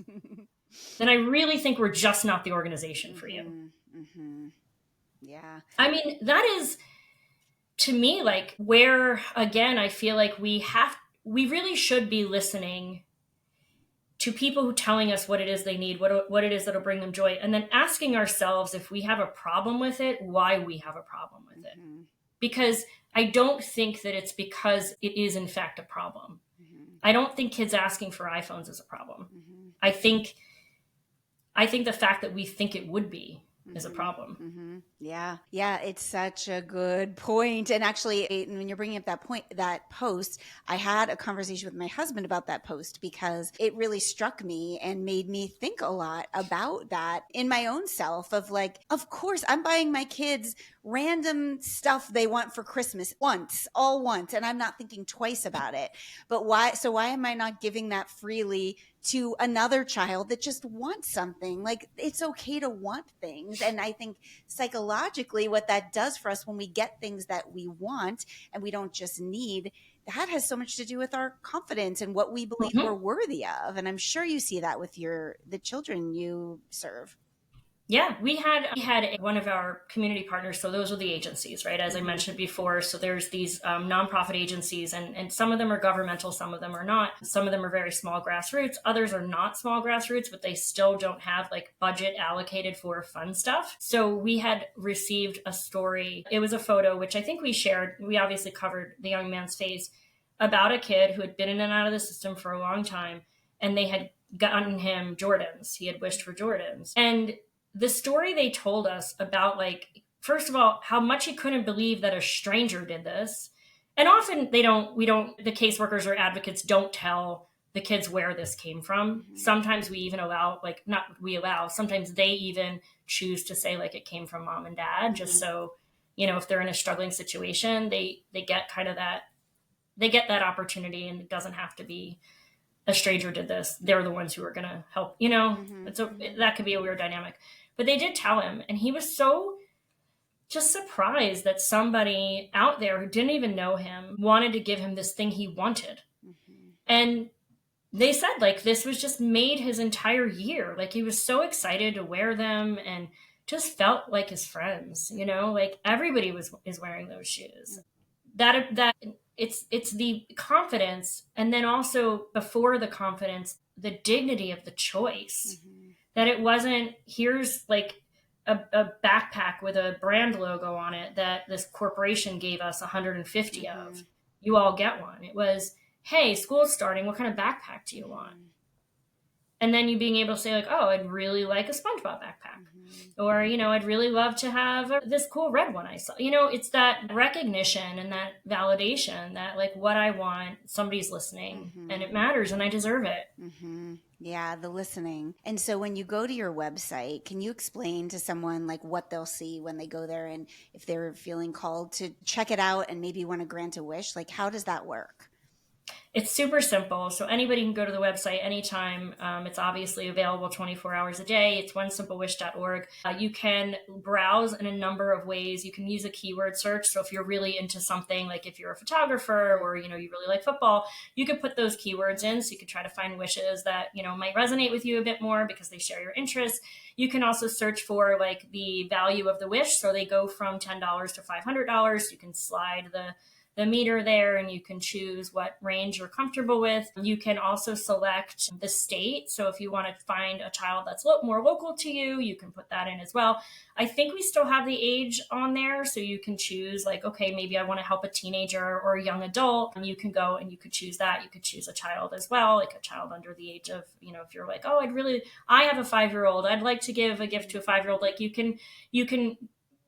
then I really think we're just not the organization for you. Mm-hmm. Mm-hmm. Yeah. I mean, that is to me like where again I feel like we really should be listening to people who telling us what it is they need, what it is that'll bring them joy, and then asking ourselves if we have a problem with it, why we have a problem with it. Mm-hmm. Because I don't think that it's because it is in fact a problem. Mm-hmm. I don't think kids asking for iPhones is a problem. Mm-hmm. I think the fact that we think it would be is a Mm-hmm. problem. Mm-hmm. Yeah. Yeah. It's such a good point. And actually, when you're bringing up that point, that post, I had a conversation with my husband about that post because it really struck me and made me think a lot about that in my own self of like, of course, I'm buying my kids random stuff they want for Christmas all once. And I'm not thinking twice about it. But why? So why am I not giving that freely to another child that just wants something? Like, it's okay to want things. And I think psychologically what that does for us when we get things that we want and we don't just need, that has so much to do with our confidence and what we believe we're Mm-hmm. worthy of. And I'm sure you see that with the children you serve. Yeah, we had one of our community partners. So those are the agencies, right? As I Mm-hmm. mentioned before. So there's these nonprofit agencies, and some of them are governmental, some of them are not. Some of them are very small grassroots. Others are not small grassroots, but they still don't have like budget allocated for fun stuff. So we had received a story. It was a photo, which I think we shared. We obviously covered the young man's face, about a kid who had been in and out of the system for a long time, and they had gotten him Jordans. He had wished for Jordans, and the story they told us about, like, first of all, how much he couldn't believe that a stranger did this. And often the caseworkers or advocates don't tell the kids where this came from. Mm-hmm. Sometimes we even allow, like, not we allow, sometimes they even choose to say, like, it came from mom and dad, just Mm-hmm. so, if they're in a struggling situation, they get kind of that, they get that opportunity, and it doesn't have to be a stranger did this. They're the ones who are going to help, Mm-hmm. so Mm-hmm. that could be a weird dynamic. But they did tell him, and he was so just surprised that somebody out there who didn't even know him wanted to give him this thing he wanted. Mm-hmm. And they said, like, this was just made his entire year. Like, he was so excited to wear them and just felt like his friends, like everybody is wearing those shoes. That it's the confidence, and then also before the confidence, the dignity of the choice, Mm-hmm. that it wasn't, here's like a backpack with a brand logo on it that this corporation gave us 150 Mm-hmm. of, you all get one. It was, hey, school's starting, what kind of backpack do you want? Mm-hmm. And then you being able to say, like, oh, I'd really like a SpongeBob backpack, Mm-hmm. or I'd really love to have this cool red one I saw. It's that recognition and that validation that, like, what I want, somebody's listening, Mm-hmm. and it matters, and I deserve it. Mm-hmm. Yeah, the listening. And so when you go to your website, can you explain to someone like what they'll see when they go there, and if they're feeling called to check it out and maybe want to grant a wish, like how does that work? It's super simple. So anybody can go to the website anytime. It's obviously available 24 hours a day. It's onesimplewish.org. You can browse in a number of ways. You can use a keyword search. So if you're really into something, like if you're a photographer or, you really like football, you could put those keywords in. So you could try to find wishes that, might resonate with you a bit more because they share your interests. You can also search for like the value of the wish. So they go from $10 to $500. You can slide the the meter there, and you can choose what range you're comfortable with. You can also select the state. So if you want to find a child that's more local to you, you can put that in as well. I think we still have the age on there, so you can choose like, okay, maybe I want to help a teenager or a young adult, and you can go and you could choose that. You could choose a child as well, like a child under the age of, if you're like, oh, I have a 5-year-old, I'd like to give a gift to a 5-year-old. Like you can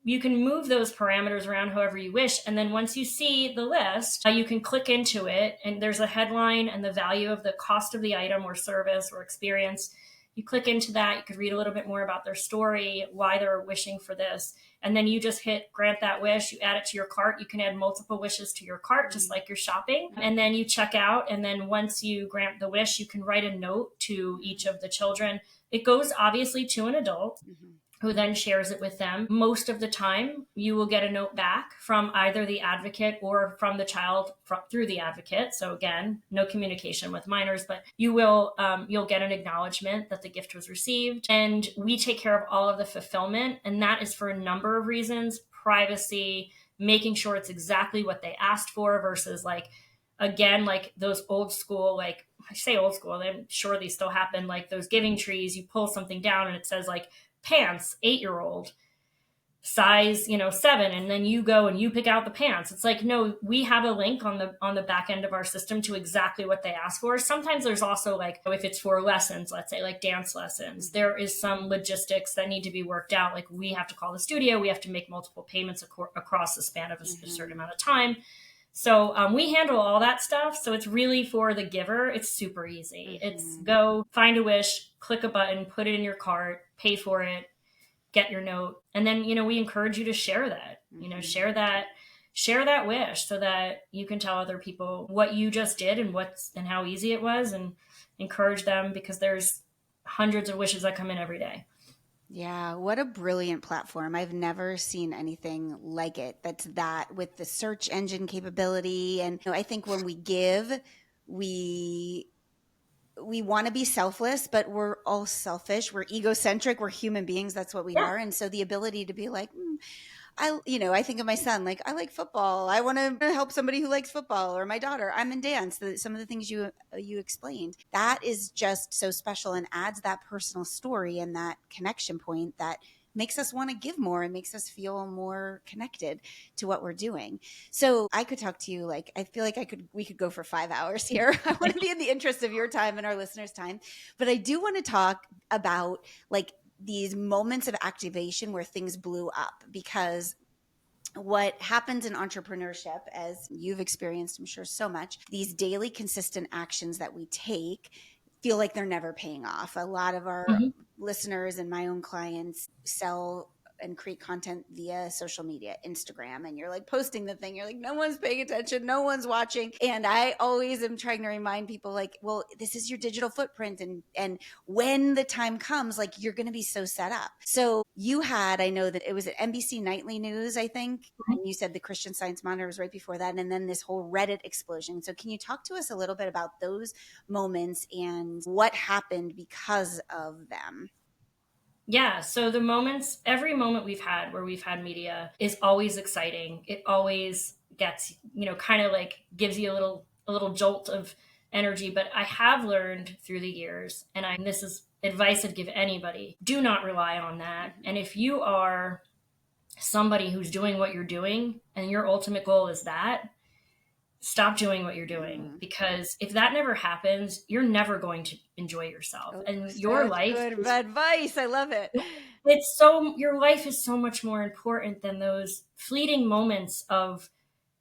you can move those parameters around however you wish. And then once you see the list, you can click into it, and there's a headline and the value of the cost of the item or service or experience. You click into that, you could read a little bit more about their story, why they're wishing for this. And then you just hit grant that wish, you add it to your cart. You can add multiple wishes to your cart, just like you're shopping. And then you check out. And then once you grant the wish, you can write a note to each of the children. It goes obviously to an adult. Mm-hmm. Who then shares it with them. Most of the time, you will get a note back from either the advocate or from the child through the advocate. So again, no communication with minors, but you'll get an acknowledgement that the gift was received. And we take care of all of the fulfillment. And that is for a number of reasons: privacy, making sure it's exactly what they asked for versus like those old school, like I say old school, I'm sure these still happen, like those giving trees, you pull something down and it says like pants, 8-year-old, size 7, and then you go and you pick out the pants. It's like, no, we have a link on the back end of our system to exactly what they ask for. Sometimes there's also, like, if it's for lessons, let's say like dance lessons, there is some logistics that need to be worked out. Like, we have to call the studio, we have to make multiple payments across the span of a certain amount of time. So we handle all that stuff. So it's really for the giver. It's super easy. It's go find a wish, click a button, put it in your cart, pay for it, get your note. And then, we encourage you to share that, share that wish so that you can tell other people what you just did and how easy it was, and encourage them, because there's hundreds of wishes that come in every day. Yeah, what a brilliant platform. I've never seen anything like it. That with the search engine capability. And I think when we give, we want to be selfless, but we're all selfish. We're egocentric. We're human beings. That's what we are. And so the ability to be like, I think of my son, like, I like football. I want to help somebody who likes football, or my daughter, I'm in dance. Some of the things you explained, that is just so special and adds that personal story and that connection point that makes us want to give more and makes us feel more connected to what we're doing. So I could talk to you, like, I feel like we could go for 5 hours here. I want to be in the interest of your time and our listeners' time, but I do want to talk about like these moments of activation where things blew up, because what happens in entrepreneurship, as you've experienced, I'm sure, so much, these daily consistent actions that we take feel like they're never paying off. A lot of our listeners and my own clients sell and create content via social media, Instagram, and you're like posting the thing, you're like, no one's paying attention, no one's watching. And I always am trying to remind people, like, well, this is your digital footprint, and when the time comes, like, you're going to be so set up. So you had, I know that it was at NBC Nightly News, I think, and you said the Christian Science Monitor was right before that, and then this whole Reddit explosion. So can you talk to us a little bit about those moments and what happened because of them? Yeah. So every moment we've had where we've had media is always exciting. It always gets, kind of like gives you a little jolt of energy. But I have learned through the years, and this is advice I'd give anybody: do not rely on that. And if you are somebody who's doing what you're doing and your ultimate goal is that, stop doing what you're doing, because if that never happens, you're never going to enjoy yourself. And your life good advice. I love it. Your life is so much more important than those fleeting moments of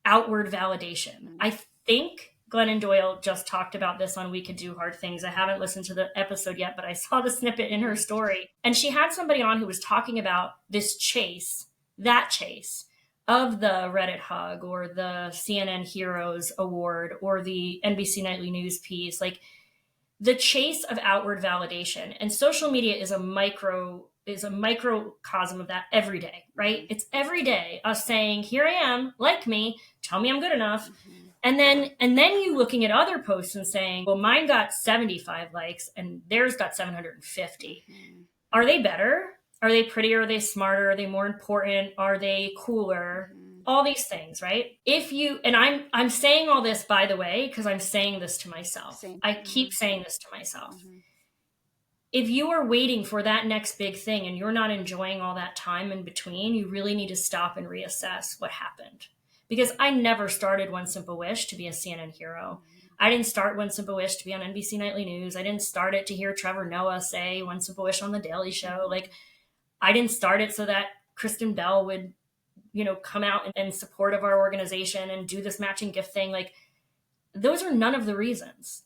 outward validation. I think Glennon Doyle just talked about this on We Could Do Hard Things. I haven't listened to the episode yet, but I saw the snippet in her story. And she had somebody on who was talking about this chase of the Reddit hug or the CNN Heroes Award or the NBC Nightly News piece, like the chase of outward validation. And social media is a microcosm of that every day, right? It's every day us saying, here I am, like me, tell me I'm good enough. And then you looking at other posts and saying, well, mine got 75 likes and theirs got 750. Are they better? Are they prettier? Are they smarter? Are they more important? Are they cooler? all these things, right? If you, and I'm saying all this, by the way, because I'm saying this to myself. Same. I keep saying this to myself. Mm-hmm. If you are waiting for that next big thing and you're not enjoying all that time in between, you really need to stop and reassess what happened. Because I never started One Simple Wish to be a CNN hero. I didn't start One Simple Wish to be on NBC Nightly News. I didn't start it to hear Trevor Noah say One Simple Wish on The Daily Show. Like, I didn't start it so that Kristen Bell would, come out in support of our organization and do this matching gift thing. Like, those are none of the reasons.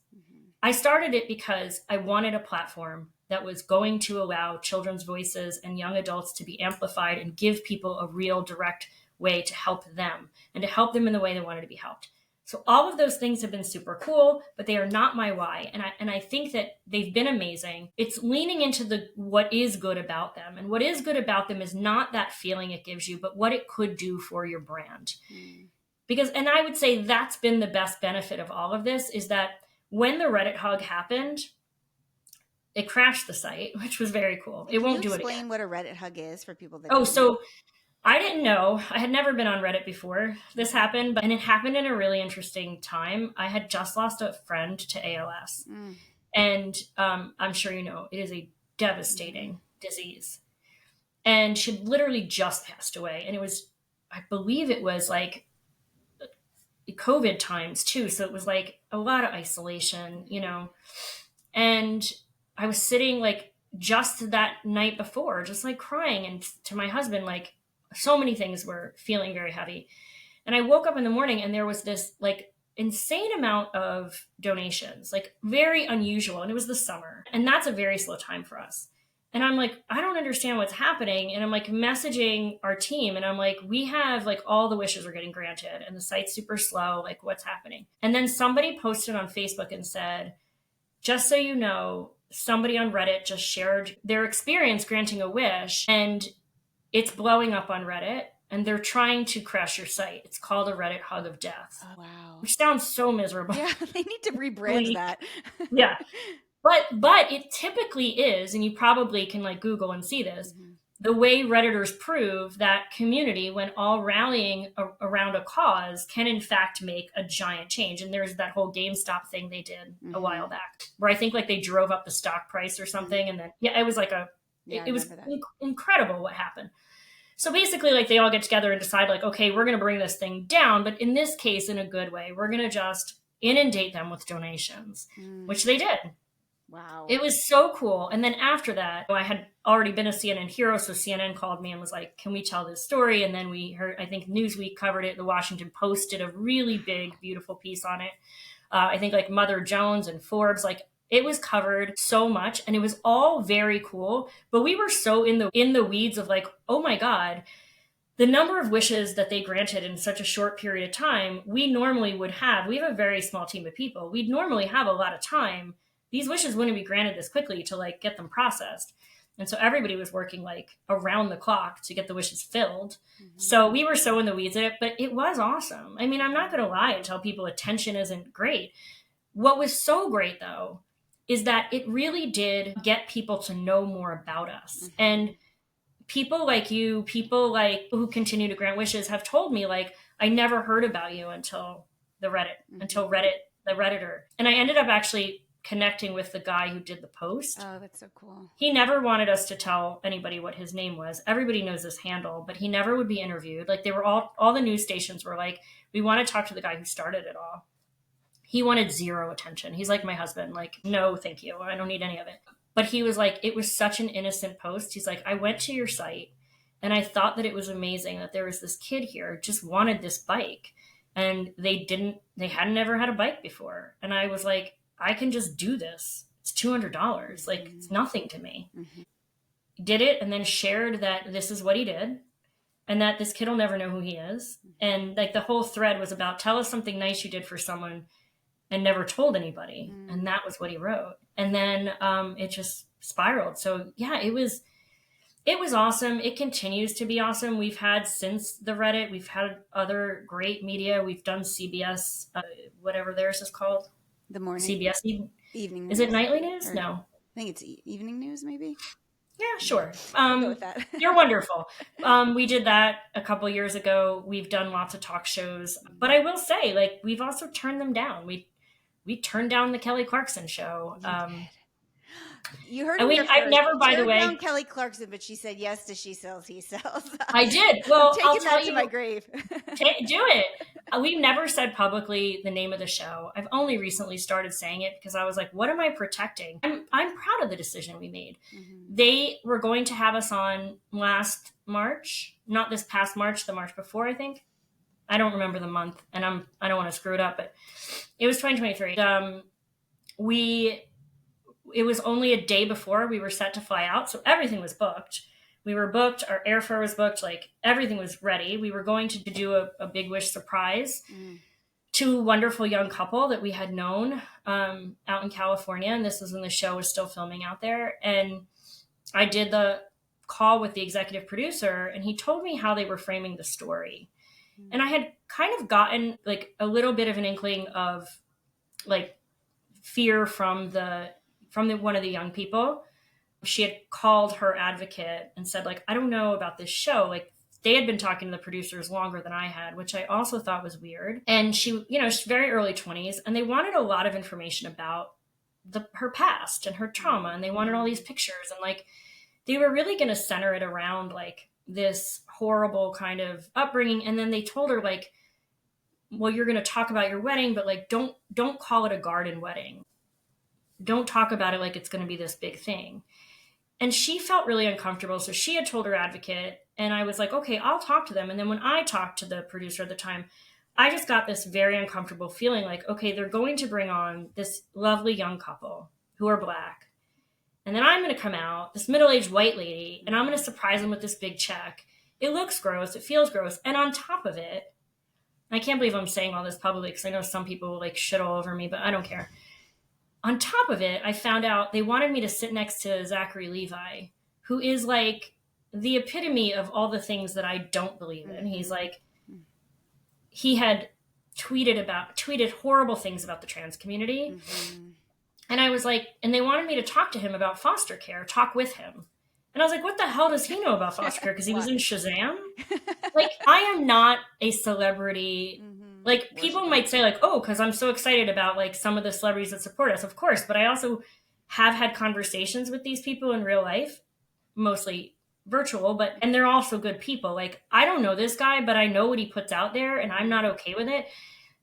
I started it because I wanted a platform that was going to allow children's voices and young adults to be amplified and give people a real direct way to help them and to help them in the way they wanted to be helped. So all of those things have been super cool, but they are not my why. And I think that they've been amazing. It's leaning into what is good about them. And what is good about them is not that feeling it gives you, but what it could do for your brand. Because, and I would say that's been the best benefit of all of this, is that when the Reddit hug happened, it crashed the site, which was very cool. It won't do it again. Explain what a Reddit hug is for people that Oh, don't so know. I didn't know. I had never been on Reddit before this happened, and it happened in a really interesting time. I had just lost a friend to ALS. And I'm sure you know, it is a devastating disease. And she had literally just passed away. And it was, I believe it was like COVID times too. So it was like a lot of isolation, and I was sitting like just that night before, just like crying and to my husband, like so many things were feeling very heavy. And I woke up in the morning and there was this like insane amount of donations, like very unusual. And it was the summer. And that's a very slow time for us. And I'm like, I don't understand what's happening. And I'm like messaging our team and I'm like, we have like all the wishes are getting granted and the site's super slow. Like, what's happening? And then somebody posted on Facebook and said, just so you know, somebody on Reddit just shared their experience granting a wish and it's blowing up on Reddit and they're trying to crash your site. It's called a Reddit hug of death. Oh, wow. Which sounds so miserable. Yeah, they need to rebrand that. Yeah. But it typically is, and you probably can like Google and see this, the way Redditors prove that community, when all rallying around a cause, can in fact make a giant change. And there's that whole GameStop thing they did a while back, where I think like they drove up the stock price or something. And then, it was like it was incredible what happened. So basically, like they all get together and decide like, okay, we're going to bring this thing down. But in this case, in a good way, we're going to just inundate them with donations, which they did. Wow. It was so cool. And then after that, I had already been a CNN hero. So CNN called me and was like, can we tell this story? And then we heard, I think Newsweek covered it. The Washington Post did a really big, beautiful piece on it. I think like Mother Jones and Forbes, like it was covered so much and it was all very cool. But we were so in the weeds of like, oh my God, the number of wishes that they granted in such a short period of time, we normally would have. We have a very small team of people. We'd normally have a lot of time. These wishes wouldn't be granted this quickly to like get them processed. And so everybody was working like around the clock to get the wishes filled. So we were so in the weeds of it, but it was awesome. I mean, I'm not going to lie and tell people attention isn't great. What was so great though, is that it really did get people to know more about us. And people like you, people like who continue to grant wishes have told me like, I never heard about you until the Redditor. And I ended up actually connecting with the guy who did the post. Oh, that's so cool. He never wanted us to tell anybody what his name was. Everybody knows his handle, but he never would be interviewed. Like they were all the news stations were like, we want to talk to the guy who started it all. He wanted zero attention. He's like my husband, like, no, thank you. I don't need any of it. But he was like, it was such an innocent post. He's like, I went to your site and I thought that it was amazing that there was this kid here who just wanted this bike and they hadn't ever had a bike before. And I was like, I can just do this. It's $200. Like it's nothing to me. Did it and then shared that this is what he did and that this kid will never know who he is. And like the whole thread was about tell us something nice you did for someone and never told anybody. And that was what he wrote. And then it just spiraled. So yeah, it was awesome. It continues to be awesome. We've had since the Reddit, we've had other great media. We've done CBS, whatever theirs is called. The morning. CBS evening news. Is it nightly news? Or, no. I think it's evening news maybe. Yeah, sure. We'll go with that. They're wonderful. We did that a couple years ago. We've done lots of talk shows, but Mm. I will say, like, we've also turned them down. We turned down the Kelly Clarkson show. You did. You heard I it mean, here I've first. never, You by the turned down way, Kelly Clarkson, but she said yes to She Sells, He Sells. I did. I'm Well, I'll taking that tell to my you, grave. do it. We've never said publicly the name of the show. I've only recently started saying it because I was like, what am I protecting? I'm proud of the decision we made. Mhm. They were going to have us on last March, not this past March, the March before, I think. I don't remember the month, and I don't want to screw it up, but it was 2023. We it was only a day before we were set to fly out, so everything was booked. We were booked, our airfare was booked, like everything was ready. We were going to do a Big Wish surprise Mm. to a wonderful young couple that we had known out in California, and this was when the show was still filming out there. And I did the call with the executive producer, and he told me how they were framing the story. And I had kind of gotten like a little bit of an inkling of like fear from the one of the young people. She had called her advocate and said, like, I don't know about this show. Like, they had been talking to the producers longer than I had, which I also thought was weird. And she, she's very early 20s, and they wanted a lot of information about her past and her trauma, and they wanted all these pictures, and like they were really going to center it around like this horrible kind of upbringing. And then they told her like, well, you're going to talk about your wedding, but like don't call it a garden wedding. Don't talk about it like it's going to be this big thing. And she felt really uncomfortable. So she had told her advocate, and I was like, okay, I'll talk to them. And then when I talked to the producer at the time, I just got this very uncomfortable feeling like, okay, they're going to bring on this lovely young couple who are Black. And then I'm going to come out, this middle aged white lady, and I'm going to surprise them with this big check. It looks gross. It feels gross. And on top of it, I can't believe I'm saying all this publicly because I know some people will like shit all over me, but I don't care. On top of it, I found out they wanted me to sit next to Zachary Levi, who is like the epitome of all the things that I don't believe in. He's like, he had tweeted horrible things about the trans community. Mm-hmm. And I was like, and they wanted me to talk to him about foster care, talk with him. And I was like, what the hell does he know about foster care? Because he was in Shazam? Like, I am not a celebrity. Mm-hmm. Like, people might say, like, oh, because I'm so excited about, like, some of the celebrities that support us. Of course. But I also have had conversations with these people in real life, mostly virtual, and they're also good people. Like, I don't know this guy, but I know what he puts out there, and I'm not okay with it.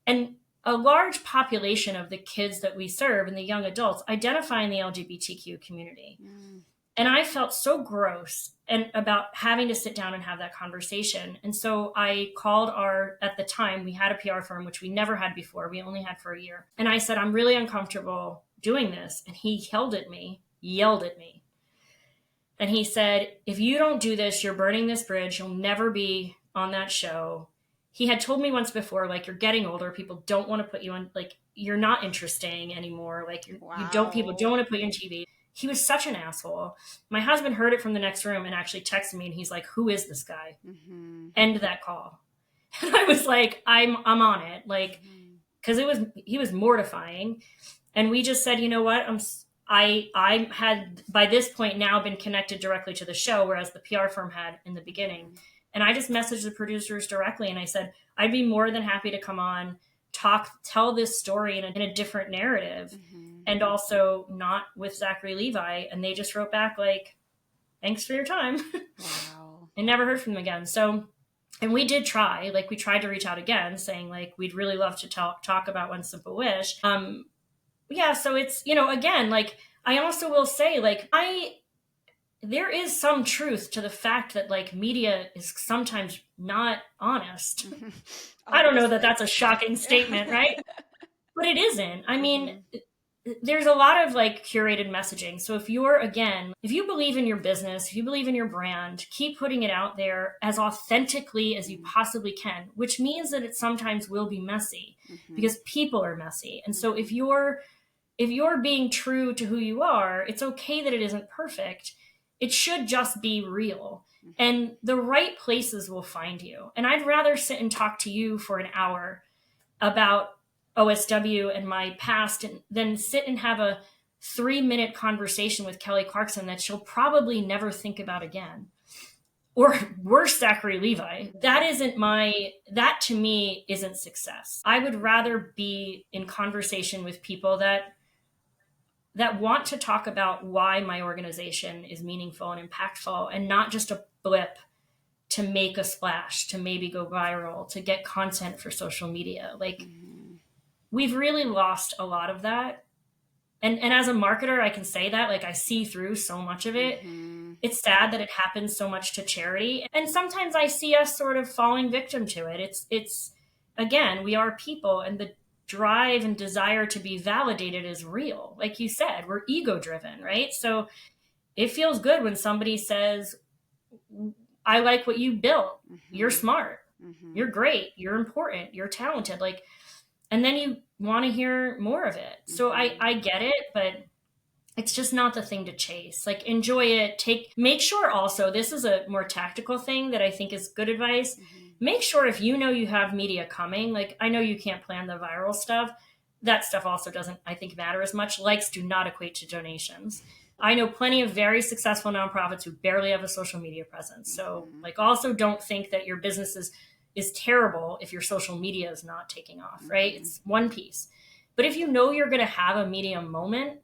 And a large population of the kids that we serve and the young adults identify in the LGBTQ community. Mm. And I felt so gross and about having to sit down and have that conversation. And so I called at the time, we had a PR firm, which we never had before. We only had for a year. And I said, I'm really uncomfortable doing this. And he yelled at me. And he said, if you don't do this, you're burning this bridge. You'll never be on that show. He had told me once before, like, you're getting older. People don't want to put you on, like, you're not interesting anymore. Like, people don't want to put you on TV. He was such an asshole. My husband heard it from the next room and actually texted me, and he's like, who is this guy? Mm-hmm. End that call. And I was like, I'm on it. Like, because he was mortifying. And we just said, you know what? I had by this point now been connected directly to the show, whereas the PR firm had in the beginning. And I just messaged the producers directly, and I said, I'd be more than happy to come on, tell this story in a different narrative, and also not with Zachary Levi. And they just wrote back like, thanks for your time. Wow. And never heard from them again. So, and we did try, like we tried to reach out again saying like, we'd really love to talk about One Simple Wish. Yeah. So it's, again, like I also will say like, there is some truth to the fact that like media is sometimes not honest. I don't know that that's a shocking statement, right? But it isn't. I mean, there's a lot of like curated messaging. So if you believe in your business, if you believe in your brand, keep putting it out there as authentically as you possibly can, which means that it sometimes will be messy because people are messy. And so if you're being true to who you are, it's okay that it isn't perfect. It should just be real. And the right places will find you. And I'd rather sit and talk to you for an hour about OSW and my past than sit and have a 3-minute conversation with Kelly Clarkson that she'll probably never think about again. Or worse, Zachary Levi. That to me isn't success. I would rather be in conversation with people that want to talk about why my organization is meaningful and impactful, and not just a blip to make a splash, to maybe go viral, to get content for social media. Like, we've really lost a lot of that. And as a marketer, I can say that, like, I see through so much of it. It's sad that it happens so much to charity. And sometimes I see us sort of falling victim to it. It's again, we are people, and the drive and desire to be validated is real. Like you said, we're ego driven, right? So it feels good when somebody says, I like what you built. You're smart. You're great. You're important. You're talented. Like, and then you want to hear more of it. So I get it, but it's just not the thing to chase. Like, enjoy it. Make sure also, this is a more tactical thing that I think is good advice. Make sure, if you know you have media coming, like, I know you can't plan the viral stuff. That stuff also doesn't, I think, matter as much. Likes do not equate to donations. I know plenty of very successful nonprofits who barely have a social media presence. So like, also don't think that your business is terrible if your social media is not taking off, right? It's one piece. But if you know you're going to have a media moment,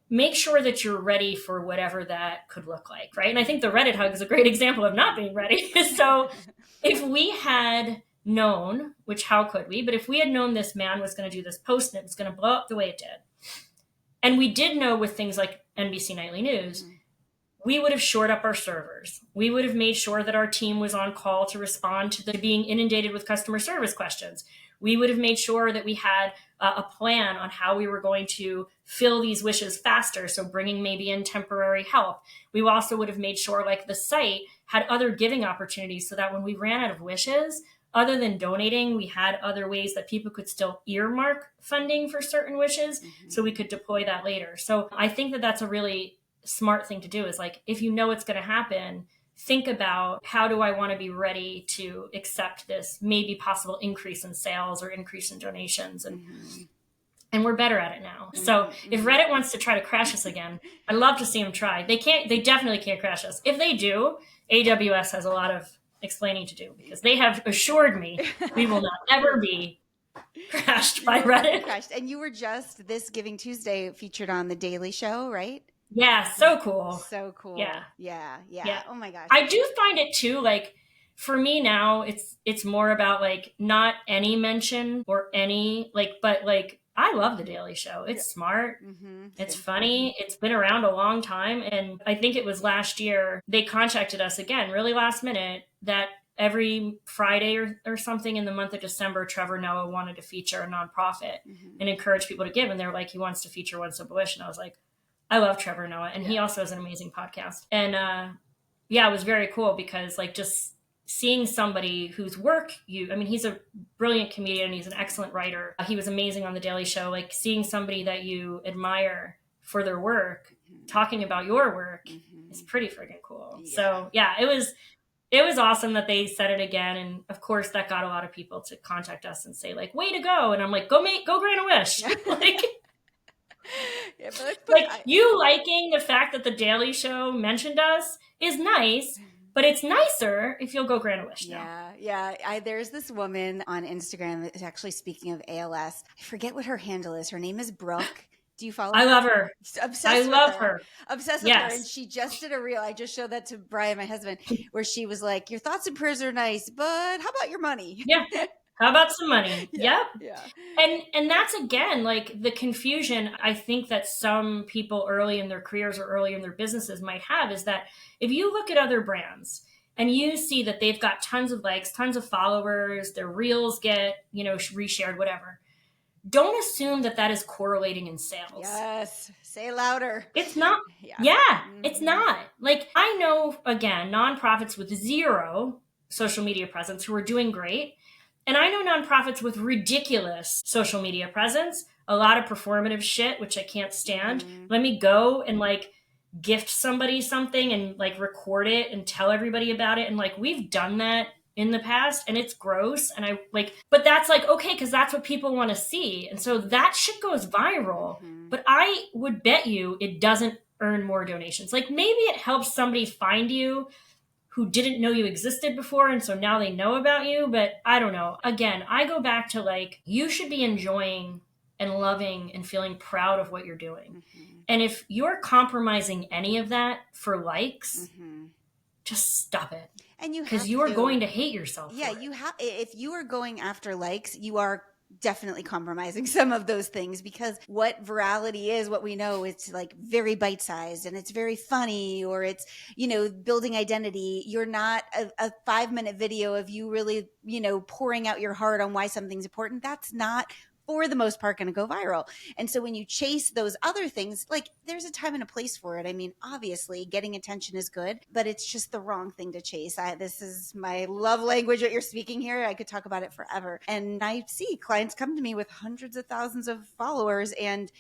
make sure that you're ready for whatever that could look like, right? And I think the Reddit hug is a great example of not being ready. So if we had known, which how could we, but if we had known this man was going to do this post and it was going to blow up the way it did, and we did know with things like NBC Nightly News, we would have shored up our servers. We would have made sure that our team was on call to respond to being inundated with customer service questions. We would have made sure that we had a plan on how we were going to fill these wishes faster. So bringing maybe in temporary help. We also would have made sure, like, the site had other giving opportunities so that when we ran out of wishes, other than donating, we had other ways that people could still earmark funding for certain wishes, so we could deploy that later. So I think that that's a really smart thing to do, is, like, if you know it's going to happen, think about, how do I want to be ready to accept this maybe possible increase in sales or increase in donations? And we're better at it now. So if Reddit wants to try to crash us again, I'd love to see them try. They definitely can't crash us. If they do, AWS has a lot of explaining to do, because they have assured me we will not ever be crashed by Reddit. Crashed. And you were just this Giving Tuesday featured on The Daily Show, right? Yeah, so cool. So cool. Yeah. Oh my gosh. I do find it too, like, for me now, it's more about, like, not any mention or any, like, but, like, I love The Daily Show. It's smart. It's funny. It's been around a long time. And I think it was last year, they contacted us again, really last minute, that every Friday or something in the month of December, Trevor Noah wanted to feature a nonprofit and encourage people to give. And they're like, he wants to feature One Simple Wish. And I was like, I love Trevor Noah. And he also has an amazing podcast. And it was very cool, because, like, just seeing somebody whose work he's a brilliant comedian. He's an excellent writer. He was amazing on The Daily Show. Like, seeing somebody that you admire for their work, talking about your work is pretty freaking cool. Yeah. So yeah, it was awesome that they said it again. And of course that got a lot of people to contact us and say, like, way to go. And I'm like, go grant a wish. Like, you liking the fact that The Daily Show mentioned us is nice, but it's nicer if you'll go grant a wish now. Yeah. There's this woman on Instagram that's actually, speaking of ALS, I forget what her handle is. Her name is Brooke. Do you follow her? I love her. Obsessed with her. Obsessed with Yes. her. And she just did a reel. I just showed that to Brian, my husband, where she was like, your thoughts and prayers are nice, but how about your money? Yeah. How about some money? Yeah. Yep. Yeah. And that's, again, like, the confusion I think that some people early in their careers or early in their businesses might have, is that if you look at other brands and you see that they've got tons of likes, tons of followers, their reels get, reshared, whatever, don't assume that is correlating in sales. Yes. Say louder. It's not. Yeah. It's not. Like, I know, again, nonprofits with zero social media presence who are doing great. And I know nonprofits with ridiculous social media presence, a lot of performative shit, which I can't stand. Let me go and, like, gift somebody something and, like, record it and tell everybody about it. And, like, we've done that in the past, and it's gross. And I like, but that's like, okay, because that's what people want to see. And so that shit goes viral. Mm-hmm. But I would bet you it doesn't earn more donations. Like maybe it helps somebody find you who didn't know you existed before, and so now they know about you. But I don't know. Again, I go back to like, you should be enjoying and loving and feeling proud of what you're doing. Mm-hmm. And if you're compromising any of that for likes, Mm-hmm. just stop it. And you Because have you are to, going to hate yourself yeah, for it. you have, if you are going after likes, you are definitely compromising some of those things, because what virality is, what we know, it's like very bite-sized and it's very funny, or it's, building identity. You're not a 5-minute video of you really, pouring out your heart on why something's important. That's not, for the most part, going to go viral. And so when you chase those other things, like, there's a time and a place for it. I mean, obviously getting attention is good, but it's just the wrong thing to chase. This is my love language, what you're speaking here. I could talk about it forever. And I see clients come to me with hundreds of thousands of followers and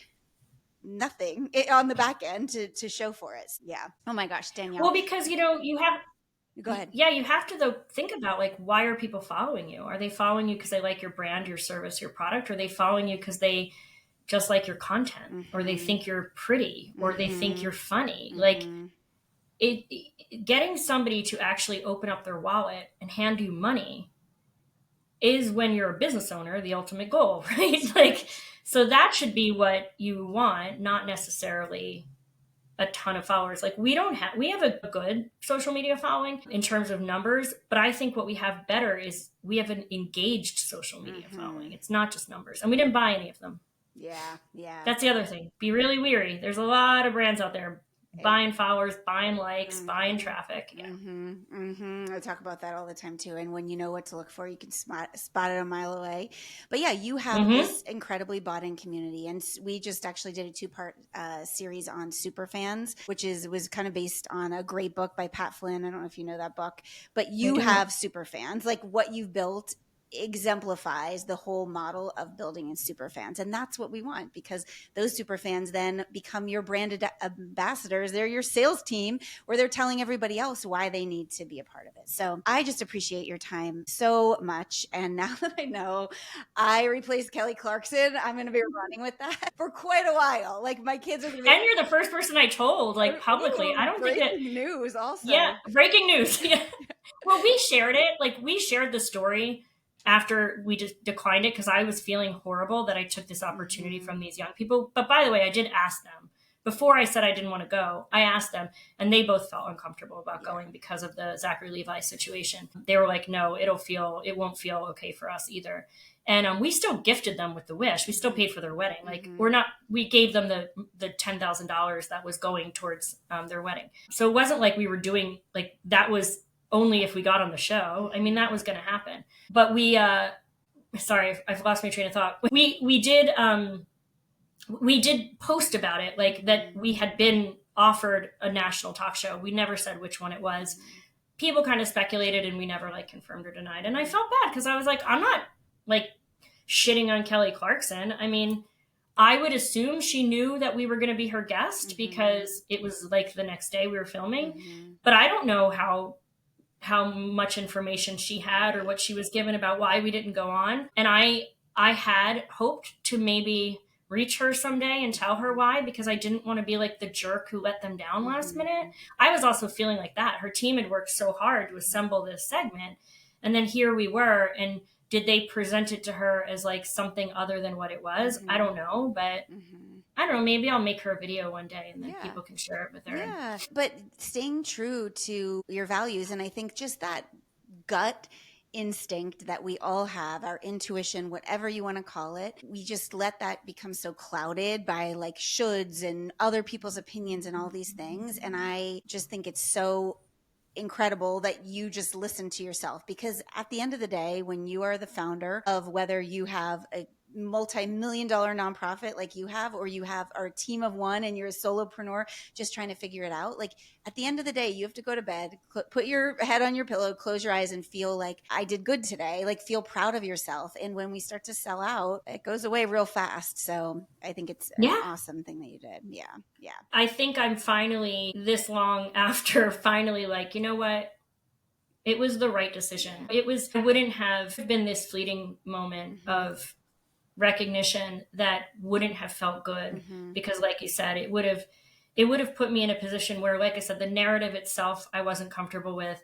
nothing on the back end to show for it. Yeah. Oh my gosh, Danielle. Well, because you have, Go ahead. yeah, you have to though think about like, why are people following you? Are they following you because they like your brand, your service, your product? Or are they following you because they just like your content, or they Mm-hmm. think you're pretty, or they think Mm-hmm. you're funny? Like Mm-hmm. getting somebody to actually open up their wallet and hand you money is, when you're a business owner, the ultimate goal, right? Like, so that should be what you want, not necessarily a ton of followers. Like we have a good social media following in terms of numbers, but I think what we have better is we have an engaged social media Mm-hmm. following. It's not just numbers. And we didn't buy any of them. Yeah. Yeah. That's the other thing. Be really weary. There's a lot of brands out there buying followers, buying likes, buying Mm-hmm. traffic. Yeah. Mm-hmm. Mm-hmm. I talk about that all the time too. And when you know what to look for, you can spot it a mile away. But yeah, you have Mm-hmm. this incredibly bought in community. And we just actually did a 2-part series on super fans, which was kind of based on a great book by Pat Flynn. I don't know if you know that book, but I you do. have super fans. Like, what you've built exemplifies the whole model of building in super fans. And that's what we want, because those super fans then become your branded ambassadors. They're your sales team, where they're telling everybody else why they need to be a part of it. So I just appreciate your time so much. And now that I know I replaced Kelly Clarkson, I'm going to be running with that for quite a while. Like, my kids are going to be, And you're the first person I told, like, publicly. I ooh, don't think that, breaking news yeah, also. breaking news. Yeah. Well, we shared it. Like, we shared the story after we just declined it because I was feeling horrible that I took this opportunity Mm-hmm. from these young people. But by the way, I did ask them before I said I didn't want to go. I asked them, and they both felt uncomfortable about Yeah. going because of the Zachary Levi situation. They were like, "No, it won't feel okay for us either." And we still gifted them with the wish. We still Mm-hmm. paid for their wedding. Like, Mm-hmm. we gave them the $10,000 that was going towards their wedding. So it wasn't like we were doing, like, that was only if we got on the show. I mean, that was going to happen. But sorry, I've lost my train of thought. We did post about it, like that we had been offered a national talk show. We never said which one it was. People kind of speculated, and we never like confirmed or denied. And I felt bad because I was like, I'm not like shitting on Kelly Clarkson. I mean, I would assume she knew that we were going to be her guest Mm-hmm. because it was like the next day we were filming. Mm-hmm. But I don't know how much information she had or what she was given about why we didn't go on. And I had hoped to maybe reach her someday and tell her why, because I didn't want to be like the jerk who let them down last Mm-hmm. minute. I was also feeling like that. Her team had worked so hard to assemble this segment. And then here we were, and did they present it to her as like something other than what it was? Mm-hmm. I don't know, but Mm-hmm. I don't know, maybe I'll make her a video one day and then Yeah. people can share it with her. Yeah. But staying true to your values. And I think just that gut instinct that we all have, our intuition, whatever you want to call it, we just let that become so clouded by like shoulds and other people's opinions and all these things. And I just think it's so incredible that you just listen to yourself, because at the end of the day, when you are the founder of, whether you have a multi-million-dollar nonprofit like you have, or you have our team of one and you're a solopreneur just trying to figure it out, like, at the end of the day, you have to go to bed, put your head on your pillow, close your eyes, and feel like, I did good today, like, feel proud of yourself. And when we start to sell out, it goes away real fast. So I think it's an Yeah. awesome thing that you did. Yeah. Yeah. I think I'm finally, this long after, finally like, you know what? It was the right decision. It wouldn't have been this fleeting moment Mm-hmm. of recognition that wouldn't have felt good, Mm-hmm. because like you said, it would have put me in a position where, like I said, the narrative itself I wasn't comfortable with,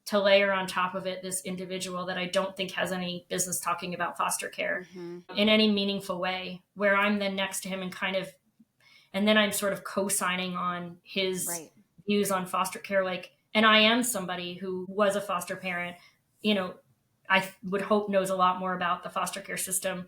to layer on top of it this individual that I don't think has any business talking about foster care Mm-hmm. in any meaningful way, where I'm then next to him and then I'm sort of co-signing on his Right. views on foster care. Like, and I am somebody who was a foster parent, you know, I would hope knows a lot more about the foster care system.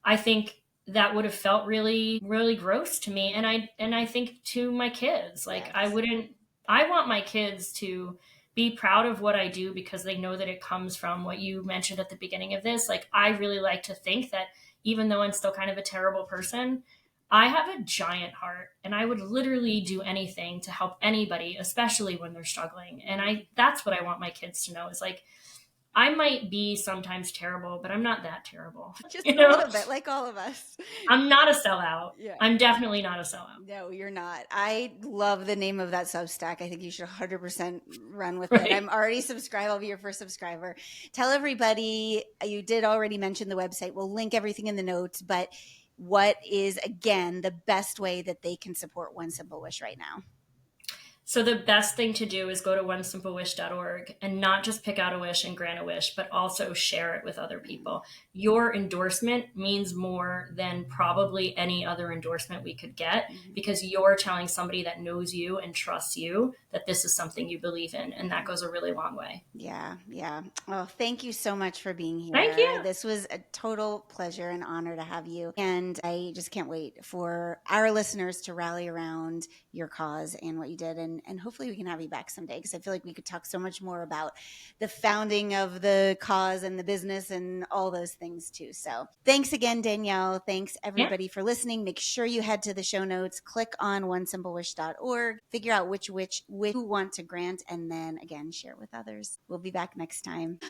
I think that would have felt really, really gross to me. And I think to my kids, like, Yes. I want my kids to be proud of what I do, because they know that it comes from what you mentioned at the beginning of this. Like, I really like to think that even though I'm still kind of a terrible person, I have a giant heart, and I would literally do anything to help anybody, especially when they're struggling. And that's what I want my kids to know, is like, I might be sometimes terrible, but I'm not that terrible. Just you a know, little bit, like all of us. I'm not a sellout. Yeah. I'm definitely not a sellout. No, you're not. I love the name of that Substack. I think you should 100% run with it. Right. I'm already subscribed. I'll be your first subscriber. Tell everybody, you did already mention the website. We'll link everything in the notes, but what is, again, the best way that they can support One Simple Wish right now? So the best thing to do is go to onesimple.wish.org and not just pick out a wish and grant a wish, but also share it with other people. Your endorsement means more than probably any other endorsement we could get, Mm-hmm. because you're telling somebody that knows you and trusts you that this is something you believe in, and that goes a really long way. Yeah, yeah. Well, thank you so much for being Thank here. you. This was a total pleasure and honor to have you. And I just can't wait for our listeners to rally around your cause and what you did. And hopefully we can have you back someday, because I feel like we could talk so much more about the founding of the cause and the business and all those things too. So thanks again, Danielle. Thanks Yeah. everybody for listening. Make sure you head to the show notes, click on oneSimpleWish.org, figure out which who want to grant, and then again, share with others. We'll be back next time.